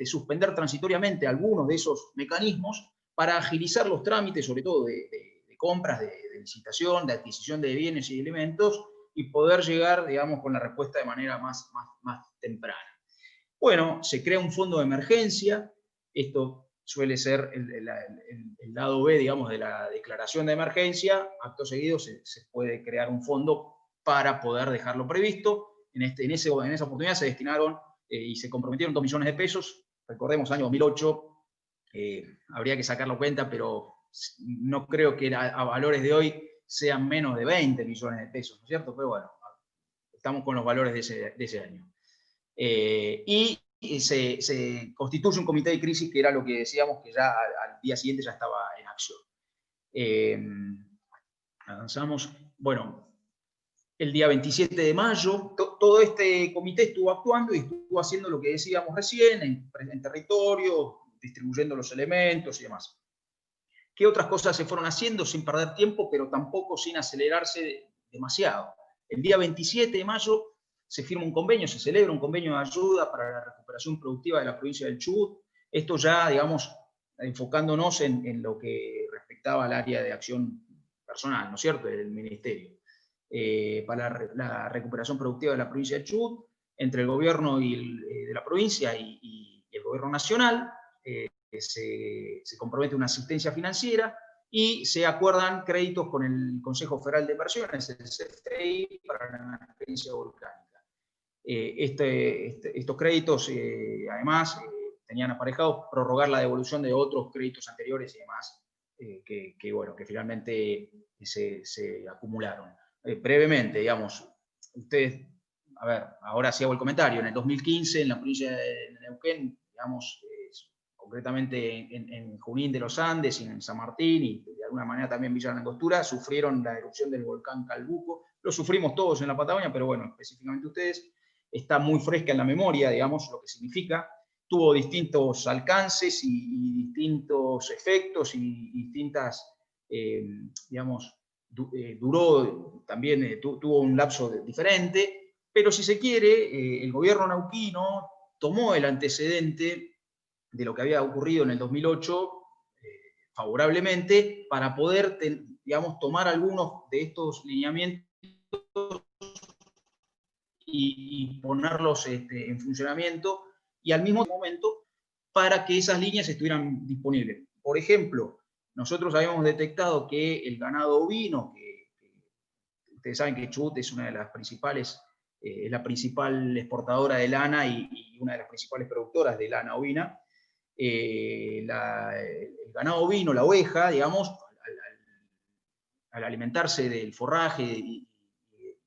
suspender transitoriamente algunos de esos mecanismos para agilizar los trámites, sobre todo de compras, de licitación, de adquisición de bienes y elementos, y poder llegar, digamos, con la respuesta de manera más temprana. Bueno, se crea un fondo de emergencia. Esto suele ser el lado B, digamos, de la declaración de emergencia. Acto seguido se puede crear un fondo para poder dejarlo previsto. En esa oportunidad se destinaron y se comprometieron 2 millones de pesos. Recordemos, año 2008, habría que sacar la cuenta, pero no creo que a valores de hoy sean menos de 20 millones de pesos, ¿no es cierto? Pero bueno, estamos con los valores de ese año. Y se constituye un comité de crisis, que era lo que decíamos, que ya al día siguiente ya estaba en acción. Avanzamos. Bueno, el día 27 de mayo, todo este comité estuvo actuando y estuvo haciendo lo que decíamos recién, en territorio, distribuyendo los elementos y demás. ¿Qué otras cosas se fueron haciendo sin perder tiempo, pero tampoco sin acelerarse demasiado? El día 27 de mayo se firma un convenio, se celebra un convenio de ayuda para la recuperación productiva de la provincia del Chubut. Esto ya, digamos, enfocándonos en lo que respectaba al área de acción personal, ¿no es cierto?, del Ministerio. Para la recuperación productiva de la provincia del Chubut, entre el gobierno de la provincia y el gobierno nacional, se compromete una asistencia financiera y se acuerdan créditos con el Consejo Federal de Inversiones, el CFI, para la emergencia volcánica. Estos créditos, además, tenían aparejados prorrogar la devolución de otros créditos anteriores y demás, que finalmente se acumularon. Brevemente, digamos, ustedes, a ver, ahora sí hago el comentario, en el 2015, en la provincia de Neuquén, digamos, concretamente en Junín de los Andes y en San Martín, y de alguna manera también Villa Langostura, sufrieron la erupción del volcán Calbuco. Lo sufrimos todos en la Patagonia, pero bueno, específicamente ustedes, está muy fresca en la memoria, digamos, lo que significa. Tuvo distintos alcances y distintos efectos y distintas, digamos, duró también, tuvo un lapso diferente, pero si se quiere, el gobierno neuquino tomó el antecedente de lo que había ocurrido en el 2008 favorablemente para poder, digamos, tomar algunos de estos lineamientos y ponerlos en funcionamiento, y al mismo momento para que esas líneas estuvieran disponibles. Por ejemplo, nosotros habíamos detectado que el ganado ovino, que ustedes saben que Chubut es una de las principales, es la principal exportadora de lana y una de las principales productoras de lana ovina, el ganado ovino, la oveja, digamos, al alimentarse del forraje y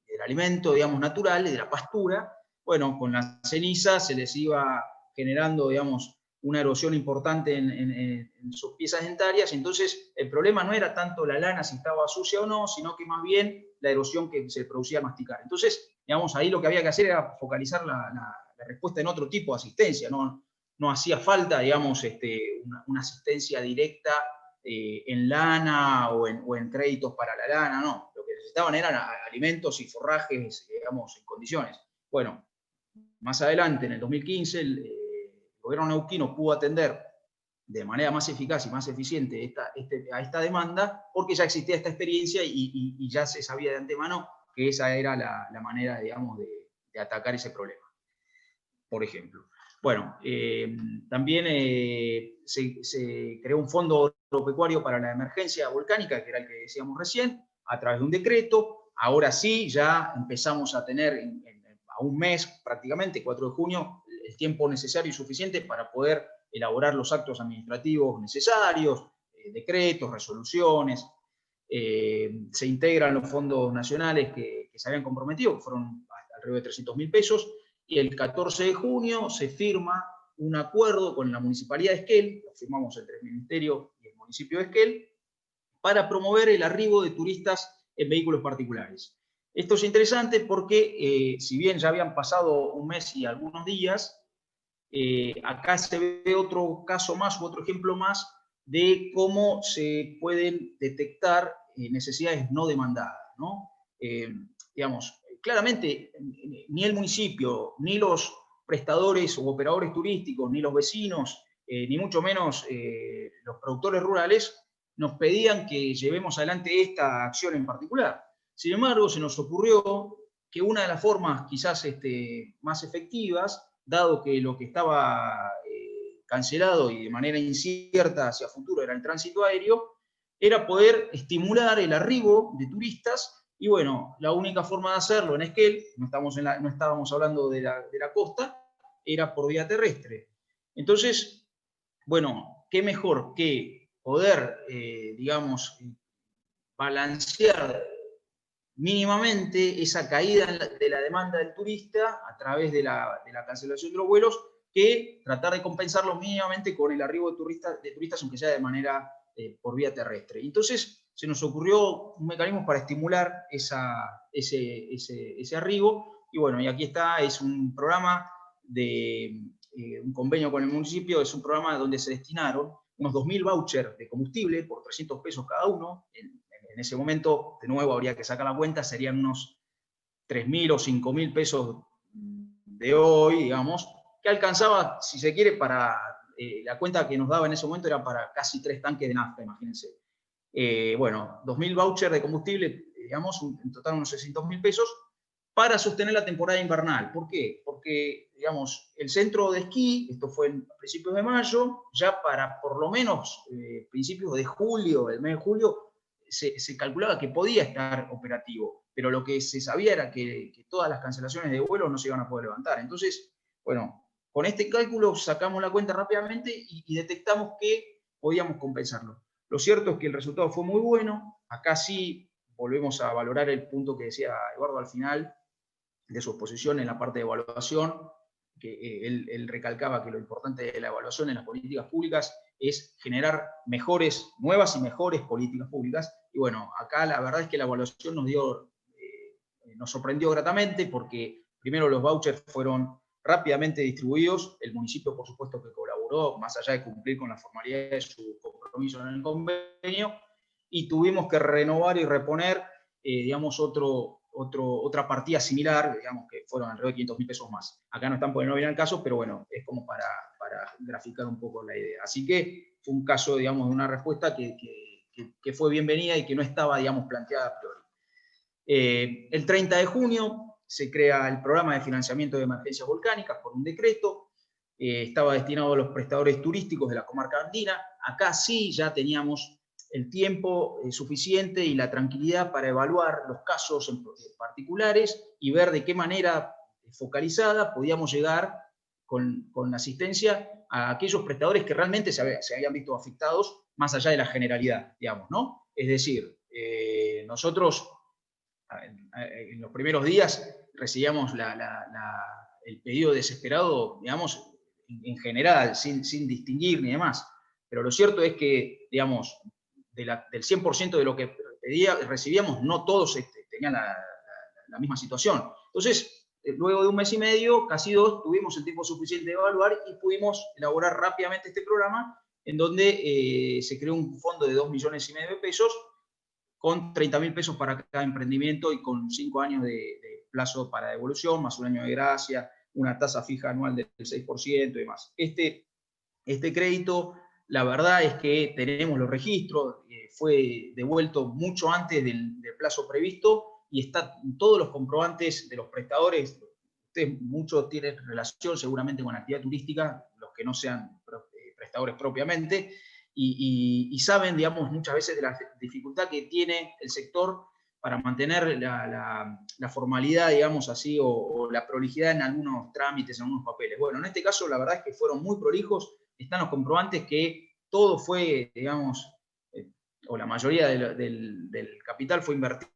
del alimento, digamos, natural, de la pastura, bueno, con la ceniza se les iba generando, digamos, una erosión importante en sus piezas dentarias, y entonces el problema no era tanto la lana si estaba sucia o no, sino que más bien la erosión que se producía al masticar. Entonces, digamos, ahí lo que había que hacer era focalizar la respuesta en otro tipo de asistencia, no hacía falta, digamos, una asistencia directa en lana o en créditos para la lana, no. Lo que necesitaban eran alimentos y forrajes, digamos, en condiciones. Bueno, más adelante, en el 2015, el gobierno neuquino pudo atender de manera más eficaz y más eficiente a esta demanda, porque ya existía esta experiencia y ya se sabía de antemano que esa era la manera, digamos, atacar ese problema, por ejemplo. Bueno, también se creó un fondo agropecuario para la emergencia volcánica, que era el que decíamos recién, a través de un decreto. Ahora sí, ya empezamos a tener a un mes prácticamente, 4 de junio, el tiempo necesario y suficiente para poder elaborar los actos administrativos necesarios, decretos, resoluciones. Se integran los fondos nacionales que se habían comprometido, que fueron alrededor de 300.000 pesos, y el 14 de junio se firma un acuerdo con la Municipalidad de Esquel, lo firmamos entre el Ministerio y el municipio de Esquel, para promover el arribo de turistas en vehículos particulares. Esto es interesante porque, si bien ya habían pasado un mes y algunos días, acá se ve otro caso más, u otro ejemplo más, de cómo se pueden detectar necesidades no demandadas, ¿no? Digamos, claramente, ni el municipio, ni los prestadores o operadores turísticos, ni los vecinos, ni mucho menos los productores rurales, nos pedían que llevemos adelante esta acción en particular. Sin embargo, se nos ocurrió que una de las formas quizás más efectivas, dado que lo que estaba cancelado y de manera incierta hacia futuro era el tránsito aéreo, era poder estimular el arribo de turistas. Y bueno, la única forma de hacerlo en Esquel, no estábamos hablando de la costa, era por vía terrestre. Entonces, bueno, qué mejor que poder, digamos, balancear mínimamente esa caída de la demanda del turista a través de la cancelación de los vuelos, que tratar de compensarlo mínimamente con el arribo de turistas, aunque sea de manera por vía terrestre. Entonces se nos ocurrió un mecanismo para estimular ese arribo, y bueno, y aquí está, es un programa de un convenio con el municipio, es un programa donde se destinaron unos 2.000 vouchers de combustible por 300 pesos cada uno. En ese momento, de nuevo, habría que sacar la cuenta, serían unos 3.000 o 5.000 pesos de hoy, digamos, que alcanzaba, si se quiere, para la cuenta que nos daba en ese momento era para casi 3 tanques de nafta, imagínense. Bueno, 2.000 vouchers de combustible, digamos, en total unos 600.000 pesos, para sostener la temporada invernal. ¿Por qué? Porque, digamos, el centro de esquí, esto fue en principios de mayo, ya para por lo menos principios de julio, el mes de julio, se calculaba que podía estar operativo, pero lo que se sabía era que todas las cancelaciones de vuelos no se iban a poder levantar. Entonces, bueno, con este cálculo sacamos la cuenta rápidamente y detectamos que podíamos compensarlo. Lo cierto es que el resultado fue muy bueno. Acá sí volvemos a valorar el punto que decía Eduardo al final de su exposición en la parte de evaluación, que él recalcaba que lo importante de la evaluación en las políticas públicas es generar nuevas y mejores políticas públicas. Y bueno, acá la verdad es que la evaluación nos sorprendió gratamente, porque primero los vouchers fueron rápidamente distribuidos, el municipio por supuesto que colaboró, más allá de cumplir con la formalidad de su compromiso en el convenio, y tuvimos que renovar y reponer, digamos, otra partida similar, digamos, que fueron alrededor de 500.000 pesos más. Acá no están porque no viene al caso, pero bueno, es como para graficar un poco la idea. Así que fue un caso, digamos, de una respuesta que fue bienvenida y que no estaba, digamos, planteada a priori. El 30 de junio se crea el programa de financiamiento de emergencias volcánicas por un decreto. Estaba destinado a los prestadores turísticos de la comarca andina. Acá sí ya teníamos el tiempo suficiente y la tranquilidad para evaluar los casos en particulares y ver de qué manera focalizada podíamos llegar con asistencia a aquellos prestadores que realmente se habían visto afectados más allá de la generalidad, digamos, ¿no? Es decir, nosotros en los primeros días recibíamos el pedido desesperado, digamos, en general, sin distinguir ni demás. Pero lo cierto es que, digamos, del 100% de lo que recibíamos, no todos tenían la misma situación. Entonces, luego de un mes y medio, casi 2, tuvimos el tiempo suficiente de evaluar y pudimos elaborar rápidamente este programa, en donde se creó un fondo de 2,5 millones de pesos, con 30.000 pesos para cada emprendimiento y con 5 años de plazo para devolución, más un año de gracia, una tasa fija anual del 6% y demás. Este crédito, la verdad es que tenemos los registros, fue devuelto mucho antes del plazo previsto y están todos los comprobantes de los prestadores, ustedes muchos tienen relación seguramente con la actividad turística, los que no sean prestadores propiamente, y saben, digamos, muchas veces de la dificultad que tiene el sector para mantener la formalidad, digamos así, o la prolijidad en algunos trámites, en algunos papeles. Bueno, en este caso la verdad es que fueron muy prolijos, están los comprobantes que todo fue, digamos, o la mayoría del capital fue invertido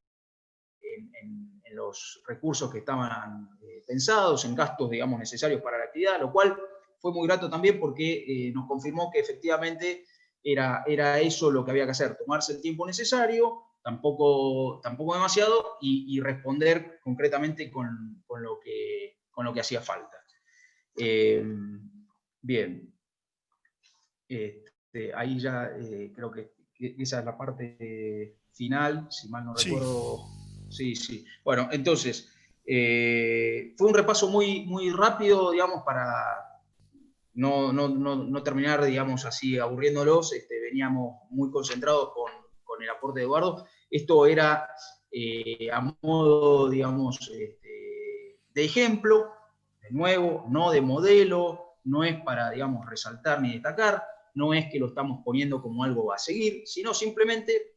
en los recursos que estaban pensados, en gastos, digamos, necesarios para la actividad, lo cual fue muy grato también porque nos confirmó que efectivamente era eso lo que había que hacer, tomarse el tiempo necesario, tampoco demasiado, y responder concretamente con lo que hacía falta. Bien. Ahí ya creo que esa es la parte final, si mal no recuerdo. Sí, sí. Bueno, entonces, fue un repaso muy, muy rápido, digamos, para no terminar, digamos, así aburriéndolos. Veníamos muy concentrados con el aporte de Eduardo. Esto era a modo, digamos, de ejemplo, de nuevo, no de modelo, no es para, digamos, resaltar ni destacar, no es que lo estamos poniendo como algo a seguir, sino simplemente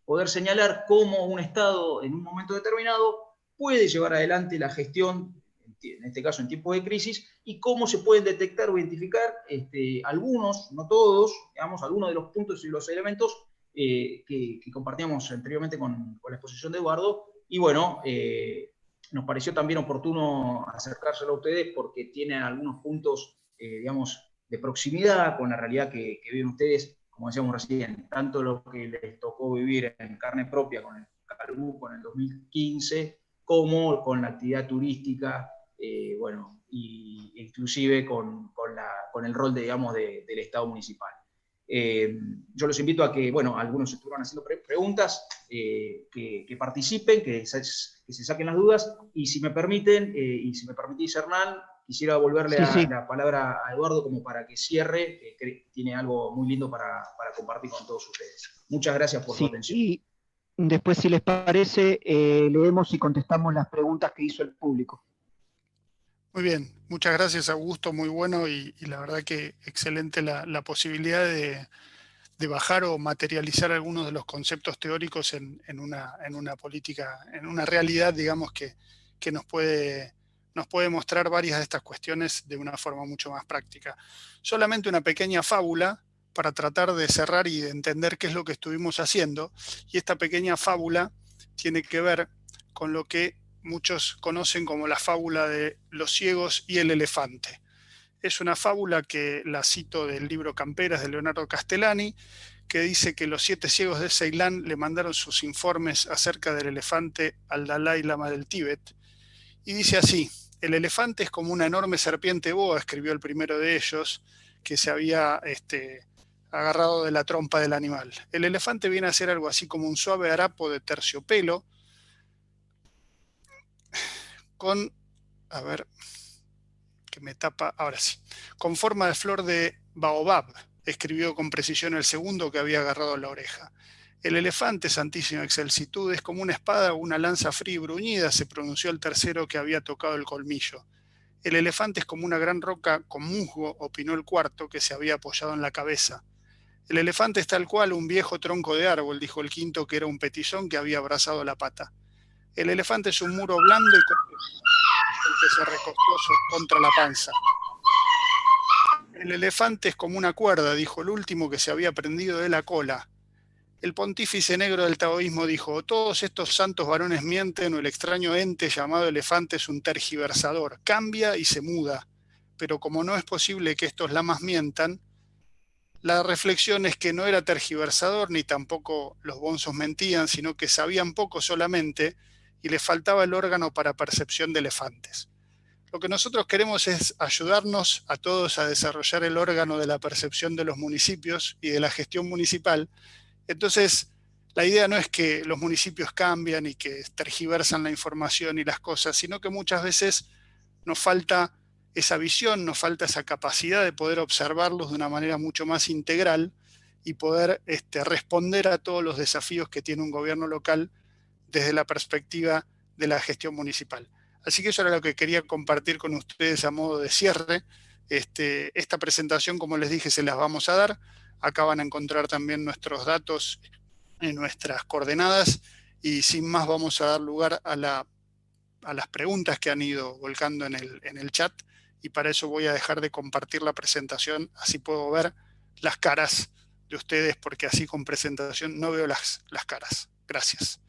poder señalar cómo un Estado en un momento determinado puede llevar adelante la gestión, en este caso en tiempos de crisis, y cómo se pueden detectar o identificar algunos, no todos, digamos, algunos de los puntos y los elementos que compartíamos anteriormente con la exposición de Eduardo. Y bueno, nos pareció también oportuno acercárselo a ustedes porque tienen algunos puntos, digamos, de proximidad con la realidad que viven ustedes, como decíamos recién, tanto lo que les tocó vivir en carne propia con el Calbuco en el 2015, como con la actividad turística, bueno, y inclusive con el rol, digamos, del Estado municipal. Yo los invito a que, bueno, algunos estuvieron haciendo preguntas, que participen, que se saquen las dudas, y si me permiten, y si me permitís, Hernán, quisiera volverle la palabra a Eduardo como para que cierre, que tiene algo muy lindo para compartir con todos ustedes. Muchas gracias por su atención. Y después, si les parece, leemos y contestamos las preguntas que hizo el público. Muy bien, muchas gracias, Augusto, muy bueno, y la verdad que excelente la posibilidad de bajar o materializar algunos de los conceptos teóricos en una política, en una realidad, digamos, que nos puede mostrar varias de estas cuestiones de una forma mucho más práctica. Solamente una pequeña fábula para tratar de cerrar y de entender qué es lo que estuvimos haciendo, y esta pequeña fábula tiene que ver con lo que muchos conocen como la fábula de los ciegos y el elefante. Es una fábula que la cito del libro Camperas de Leonardo Castellani, que dice que los 7 ciegos de Ceilán le mandaron sus informes acerca del elefante al Dalai Lama del Tíbet. Y dice así: el elefante es como una enorme serpiente boa, escribió el primero de ellos, que se había agarrado de la trompa del animal. El elefante viene a ser algo así como un suave harapo de terciopelo, con, a ver, que me tapa, ahora sí, con forma de flor de baobab, escribió con precisión el segundo que había agarrado la oreja. El elefante, santísima excelsitud, es como una espada o una lanza fría y bruñida, se pronunció el tercero que había tocado el colmillo. El elefante es como una gran roca con musgo, opinó el cuarto que se había apoyado en la cabeza. El elefante es tal cual un viejo tronco de árbol, dijo el quinto que era un petizón que había abrazado la pata. El elefante es un muro blando y el que se recostó contra la panza. El elefante es como una cuerda, dijo el último que se había prendido de la cola. El pontífice negro del taoísmo dijo: todos estos santos varones mienten, o el extraño ente llamado elefante es un tergiversador, cambia y se muda. Pero como no es posible que estos lamas mientan, la reflexión es que no era tergiversador, ni tampoco los bonzos mentían, sino que sabían poco solamente y les faltaba el órgano para percepción de elefantes. Lo que nosotros queremos es ayudarnos a todos a desarrollar el órgano de la percepción de los municipios y de la gestión municipal. Entonces, la idea no es que los municipios cambian y que tergiversan la información y las cosas, sino que muchas veces nos falta esa visión, nos falta esa capacidad de poder observarlos de una manera mucho más integral y poder responder a todos los desafíos que tiene un gobierno local desde la perspectiva de la gestión municipal. Así que eso era lo que quería compartir con ustedes a modo de cierre. Esta presentación, como les dije, se las vamos a dar. Acá van a encontrar también nuestros datos en nuestras coordenadas y sin más vamos a dar lugar a las preguntas que han ido volcando en el chat, y para eso voy a dejar de compartir la presentación, así puedo ver las caras de ustedes, porque así con presentación no veo las caras. Gracias.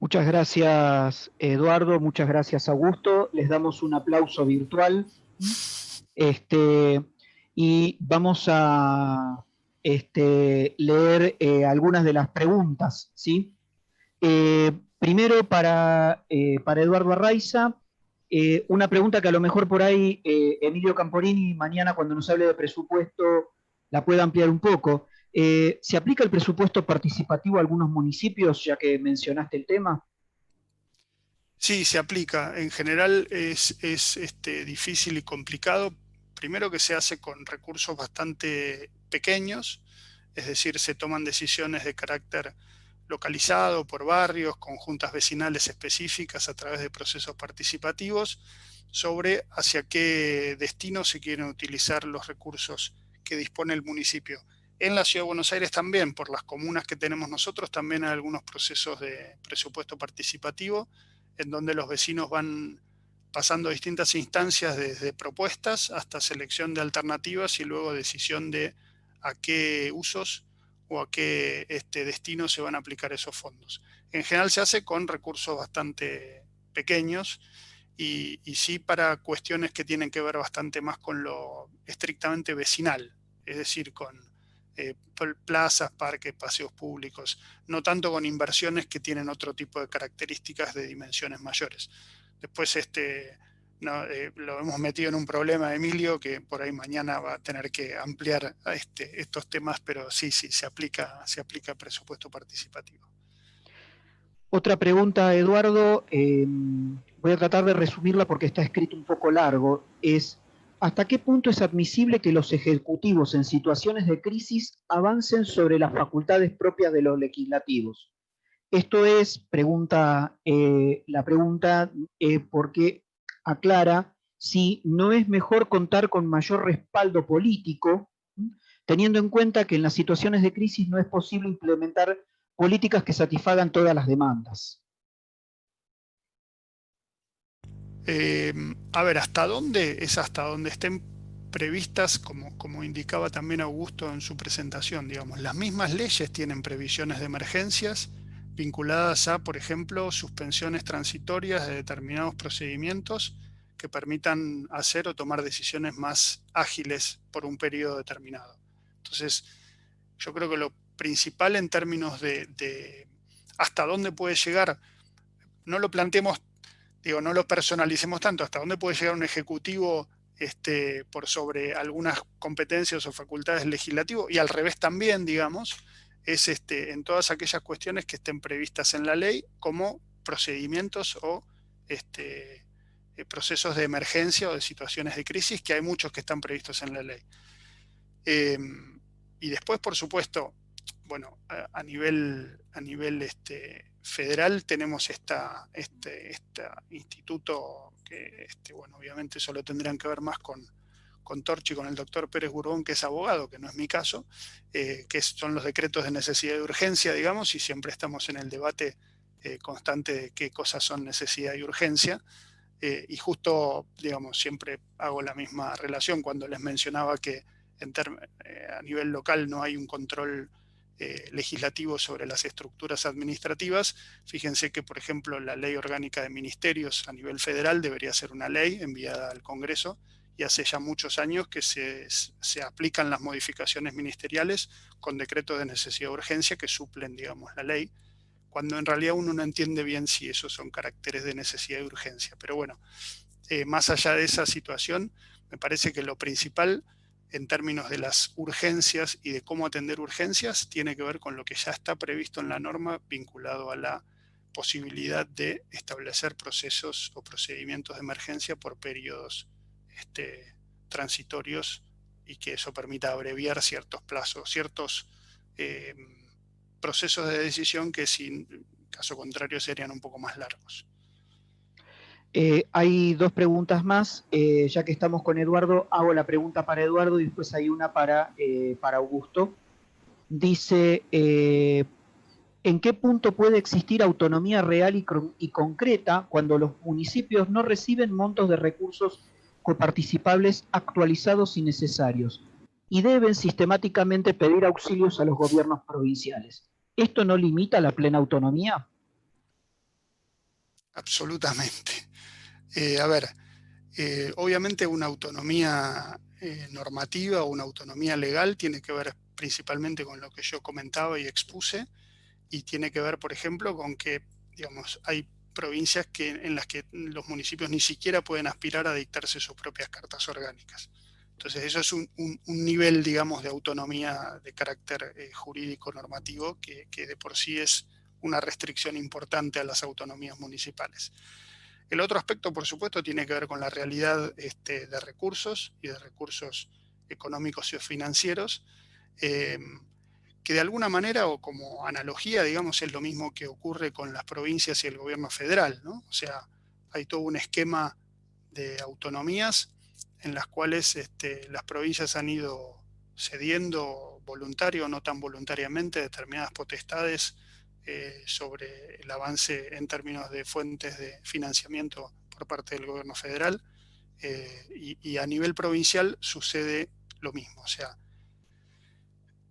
Muchas gracias, Eduardo, muchas gracias, Augusto. Les damos un aplauso virtual. Y vamos a leer algunas de las preguntas, ¿sí? Primero para Eduardo Arraiza, una pregunta que a lo mejor por ahí Emilio Camporini mañana cuando nos hable de presupuesto la pueda ampliar un poco. ¿Se aplica el presupuesto participativo a algunos municipios, ya que mencionaste el tema? Sí, se aplica. En general es difícil y complicado. Primero que se hace con recursos bastante pequeños, es decir, se toman decisiones de carácter localizado por barrios, con juntas vecinales específicas a través de procesos participativos sobre hacia qué destino se quieren utilizar los recursos que dispone el municipio. En la Ciudad de Buenos Aires también, por las comunas que tenemos nosotros, también hay algunos procesos de presupuesto participativo en donde los vecinos van pasando distintas instancias desde propuestas hasta selección de alternativas y luego decisión de a qué usos o a qué destino se van a aplicar esos fondos. En general se hace con recursos bastante pequeños y sí para cuestiones que tienen que ver bastante más con lo estrictamente vecinal, es decir, con plazas, parques, paseos públicos, no tanto con inversiones que tienen otro tipo de características de dimensiones mayores. Después lo hemos metido en un problema, Emilio, que por ahí mañana va a tener que ampliar estos temas, pero sí, se aplica presupuesto participativo. Otra pregunta, Eduardo, voy a tratar de resumirla porque está escrito un poco largo, es ¿hasta qué punto es admisible que los ejecutivos en situaciones de crisis avancen sobre las facultades propias de los legislativos? Esto es, la pregunta porque aclara si no es mejor contar con mayor respaldo político, teniendo en cuenta que en las situaciones de crisis no es posible implementar políticas que satisfagan todas las demandas. A ver, ¿hasta dónde? Es hasta donde estén previstas, como indicaba también Augusto en su presentación, digamos, las mismas leyes tienen previsiones de emergencias vinculadas a, por ejemplo, suspensiones transitorias de determinados procedimientos que permitan hacer o tomar decisiones más ágiles por un periodo determinado. Entonces, yo creo que lo principal en términos de hasta dónde puede llegar, no lo planteemos, no lo personalicemos tanto, hasta dónde puede llegar un ejecutivo por sobre algunas competencias o facultades legislativas, y al revés también, digamos, es en todas aquellas cuestiones que estén previstas en la ley como procedimientos o procesos de emergencia o de situaciones de crisis, que hay muchos que están previstos en la ley. Y después, por supuesto, bueno, a nivel federal tenemos este instituto que, bueno, obviamente eso lo tendrían que ver más con Torchi, con el doctor Pérez Burbón, que es abogado, que no es mi caso, que son los decretos de necesidad y urgencia, digamos, y siempre estamos en el debate constante de qué cosas son necesidad y urgencia. Y justo, digamos, siempre hago la misma relación cuando les mencionaba que a nivel local no hay un control legislativo sobre las estructuras administrativas. Fíjense que, por ejemplo, la ley orgánica de ministerios a nivel federal debería ser una ley enviada al Congreso, y hace ya muchos años que se aplican las modificaciones ministeriales con decretos de necesidad de urgencia que suplen, digamos, la ley, cuando en realidad uno no entiende bien si esos son caracteres de necesidad y urgencia. Pero bueno, más allá de esa situación, me parece que lo principal en términos de las urgencias y de cómo atender urgencias tiene que ver con lo que ya está previsto en la norma vinculado a la posibilidad de establecer procesos o procedimientos de emergencia por periodos transitorios, y que eso permita abreviar ciertos plazos, ciertos procesos de decisión que, sin caso contrario, serían un poco más largos. Hay dos preguntas más. Ya que estamos con Eduardo, hago la pregunta para Eduardo y después hay una para Augusto. Dice, ¿en qué punto puede existir autonomía real y concreta cuando los municipios no reciben montos de recursos coparticipables actualizados y necesarios y deben sistemáticamente pedir auxilios a los gobiernos provinciales? ¿Esto no limita la plena autonomía? Absolutamente. A ver, obviamente una autonomía normativa o una autonomía legal tiene que ver principalmente con lo que yo comentaba y expuse, y tiene que ver, por ejemplo, con que, digamos, hay provincias en las que los municipios ni siquiera pueden aspirar a dictarse sus propias cartas orgánicas. Entonces eso es un nivel, digamos, de autonomía de carácter jurídico normativo que de por sí es una restricción importante a las autonomías municipales. El otro aspecto, por supuesto, tiene que ver con la realidad de recursos y de recursos económicos y financieros, que de alguna manera, o como analogía, digamos, es lo mismo que ocurre con las provincias y el gobierno federal, ¿no? O sea, hay todo un esquema de autonomías en las cuales las provincias han ido cediendo voluntario o no tan voluntariamente determinadas potestades sobre el avance en términos de fuentes de financiamiento por parte del gobierno federal, y a nivel provincial sucede lo mismo. O sea,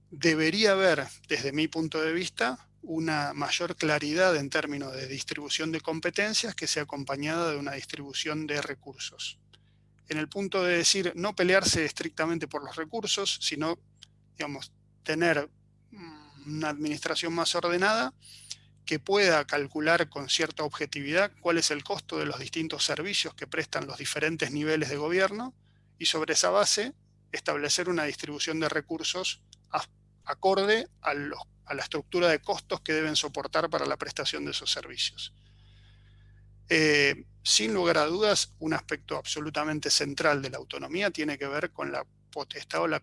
debería haber, desde mi punto de vista, una mayor claridad en términos de distribución de competencias que sea acompañada de una distribución de recursos. En el punto de decir, no pelearse estrictamente por los recursos, sino, digamos, tener una administración más ordenada que pueda calcular con cierta objetividad cuál es el costo de los distintos servicios que prestan los diferentes niveles de gobierno, y sobre esa base establecer una distribución de recursos acorde a la estructura de costos que deben soportar para la prestación de esos servicios. Sin lugar a dudas, un aspecto absolutamente central de la autonomía tiene que ver con la potestad o la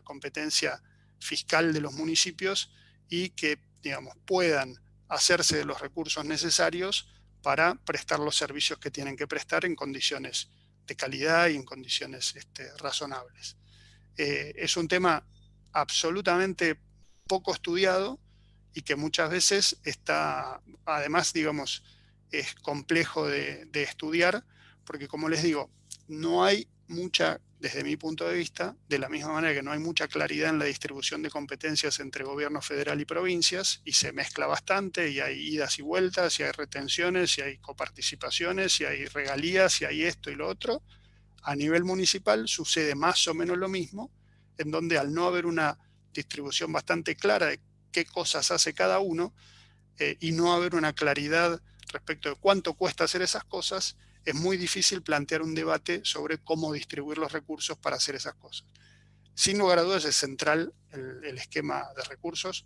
competencia fiscal de los municipios, y que, digamos, puedan hacerse de los recursos necesarios para prestar los servicios que tienen que prestar en condiciones de calidad y en condiciones razonables. Es un tema absolutamente poco estudiado y que muchas veces está, además, digamos, es complejo de estudiar, porque, como les digo, no hay mucha, desde mi punto de vista, de la misma manera que no hay mucha claridad en la distribución de competencias entre gobierno federal y provincias, y se mezcla bastante, y hay idas y vueltas, y hay retenciones, y hay coparticipaciones, y hay regalías, y hay esto y lo otro. A nivel municipal sucede más o menos lo mismo, en donde, al no haber una distribución bastante clara de qué cosas hace cada uno, y no haber una claridad respecto de cuánto cuesta hacer esas cosas, es muy difícil plantear un debate sobre cómo distribuir los recursos para hacer esas cosas. Sin lugar a dudas es central el esquema de recursos.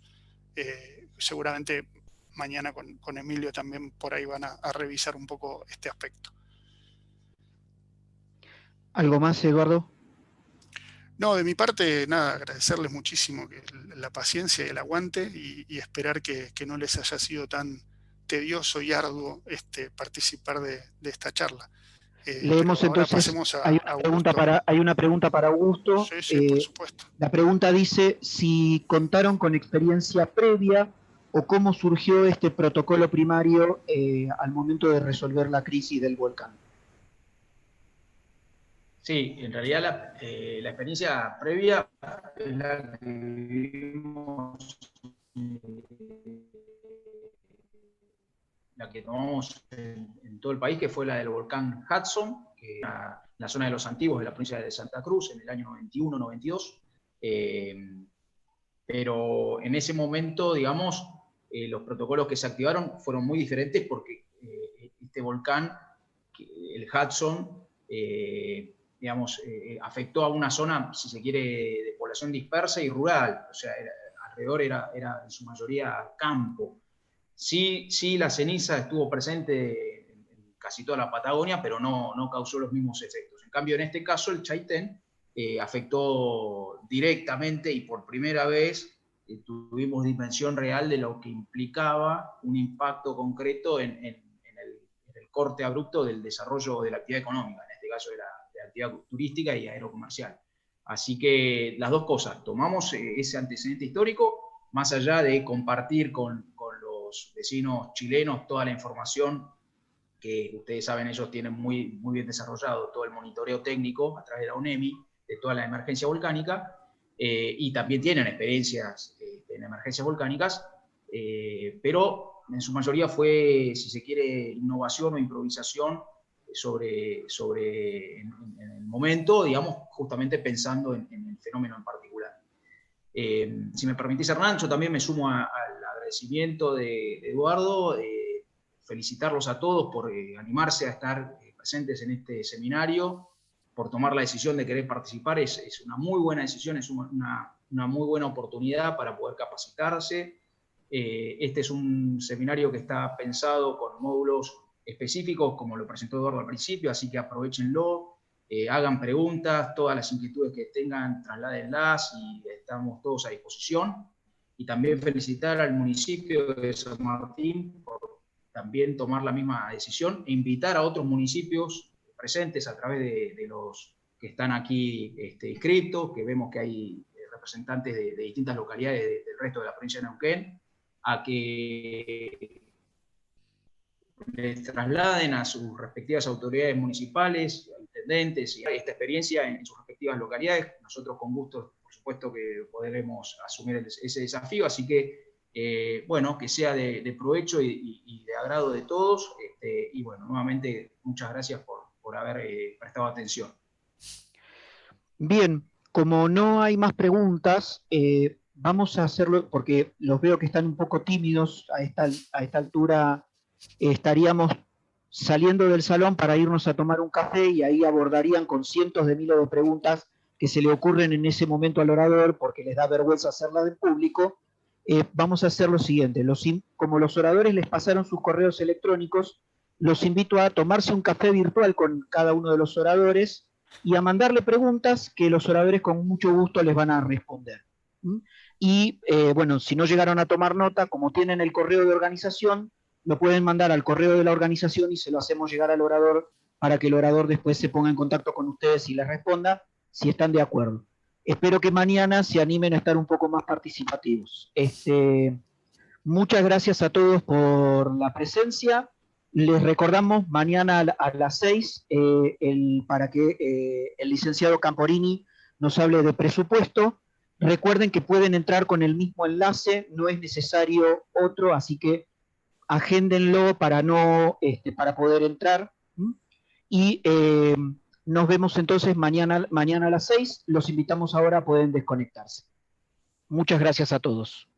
Seguramente mañana con Emilio también por ahí van a revisar un poco este aspecto. ¿Algo más, Eduardo? No, de mi parte, nada, agradecerles muchísimo la paciencia y el aguante, y esperar que no les haya sido tan tedioso y arduo participar de esta charla. Leemos Pero ahora entonces, pasemos hay a una Augusto. hay una pregunta para Augusto. Sí, sí, por supuesto. La pregunta dice si contaron con experiencia previa o cómo surgió este protocolo primario al momento de resolver la crisis del volcán. Sí, en realidad la experiencia previa es la que vivimos, la que tomamos en todo el país, que fue la del volcán Hudson, que era en la zona de los antiguos de la provincia de Santa Cruz, en el año 91-92. Pero en ese momento, digamos, los protocolos que se activaron fueron muy diferentes, porque este volcán, el Hudson, digamos, afectó a una zona, si se quiere, de población dispersa y rural. O sea, alrededor era en su mayoría campo. Sí, la ceniza estuvo presente en casi toda la Patagonia, pero no causó los mismos efectos. En cambio, en este caso, el Chaitén afectó directamente, y por primera vez tuvimos dimensión real de lo que implicaba un impacto concreto en el corte abrupto del desarrollo de la actividad económica, en este caso de la actividad turística y aerocomercial. Así que las dos cosas, tomamos ese antecedente histórico, más allá de compartir con los vecinos chilenos toda la información que ustedes saben, ellos tienen muy bien desarrollado todo el monitoreo técnico a través de la UNEMI, de toda la emergencia volcánica, y también tienen experiencias en emergencias volcánicas, pero en su mayoría fue, si se quiere, innovación o improvisación en el momento, digamos, justamente pensando en el fenómeno en particular. Si me permitís, Hernán, yo también me sumo al agradecimiento de Eduardo, felicitarlos a todos por animarse a estar presentes en este seminario, por tomar la decisión de querer participar. Es una muy buena decisión, es una muy buena oportunidad para poder capacitarse. Este es un seminario que está pensado con módulos específicos, como lo presentó Eduardo al principio, así que aprovechenlo, hagan preguntas, todas las inquietudes que tengan, trasládenlas y estamos todos a disposición. Y también felicitar al municipio de San Martín por también tomar la misma decisión e invitar a otros municipios presentes a través de los que están aquí inscritos, que vemos que hay representantes de distintas localidades del resto de la provincia de Neuquén, a que les trasladen a sus respectivas autoridades municipales, intendentes, y esta experiencia en sus respectivas localidades. Nosotros con gusto, por supuesto, que podremos asumir ese desafío, así que bueno, que sea de provecho y de agrado de todos, y bueno, nuevamente muchas gracias por haber prestado atención. Bien, como no hay más preguntas, vamos a hacerlo, porque los veo que están un poco tímidos a esta altura. Estaríamos saliendo del salón para irnos a tomar un café y ahí abordarían con cientos de miles de preguntas que se le ocurren en ese momento al orador porque les da vergüenza hacerlas en público. Vamos a hacer lo siguiente, como los oradores les pasaron sus correos electrónicos, los invito a tomarse un café virtual con cada uno de los oradores y a mandarle preguntas que los oradores con mucho gusto les van a responder. Y bueno, si no llegaron a tomar nota, como tienen el correo de organización, lo pueden mandar al correo de la organización y se lo hacemos llegar al orador para que el orador después se ponga en contacto con ustedes y les responda si están de acuerdo. Espero que mañana se animen a estar un poco más participativos. Muchas gracias a todos por la presencia. Les recordamos mañana a las 6 para que el licenciado Camporini nos hable de presupuesto. Recuerden que pueden entrar con el mismo enlace, no es necesario otro, así que agéndenlo para poder entrar. Y nos vemos entonces mañana a las 6. Los invitamos ahora, pueden desconectarse. Muchas gracias a todos.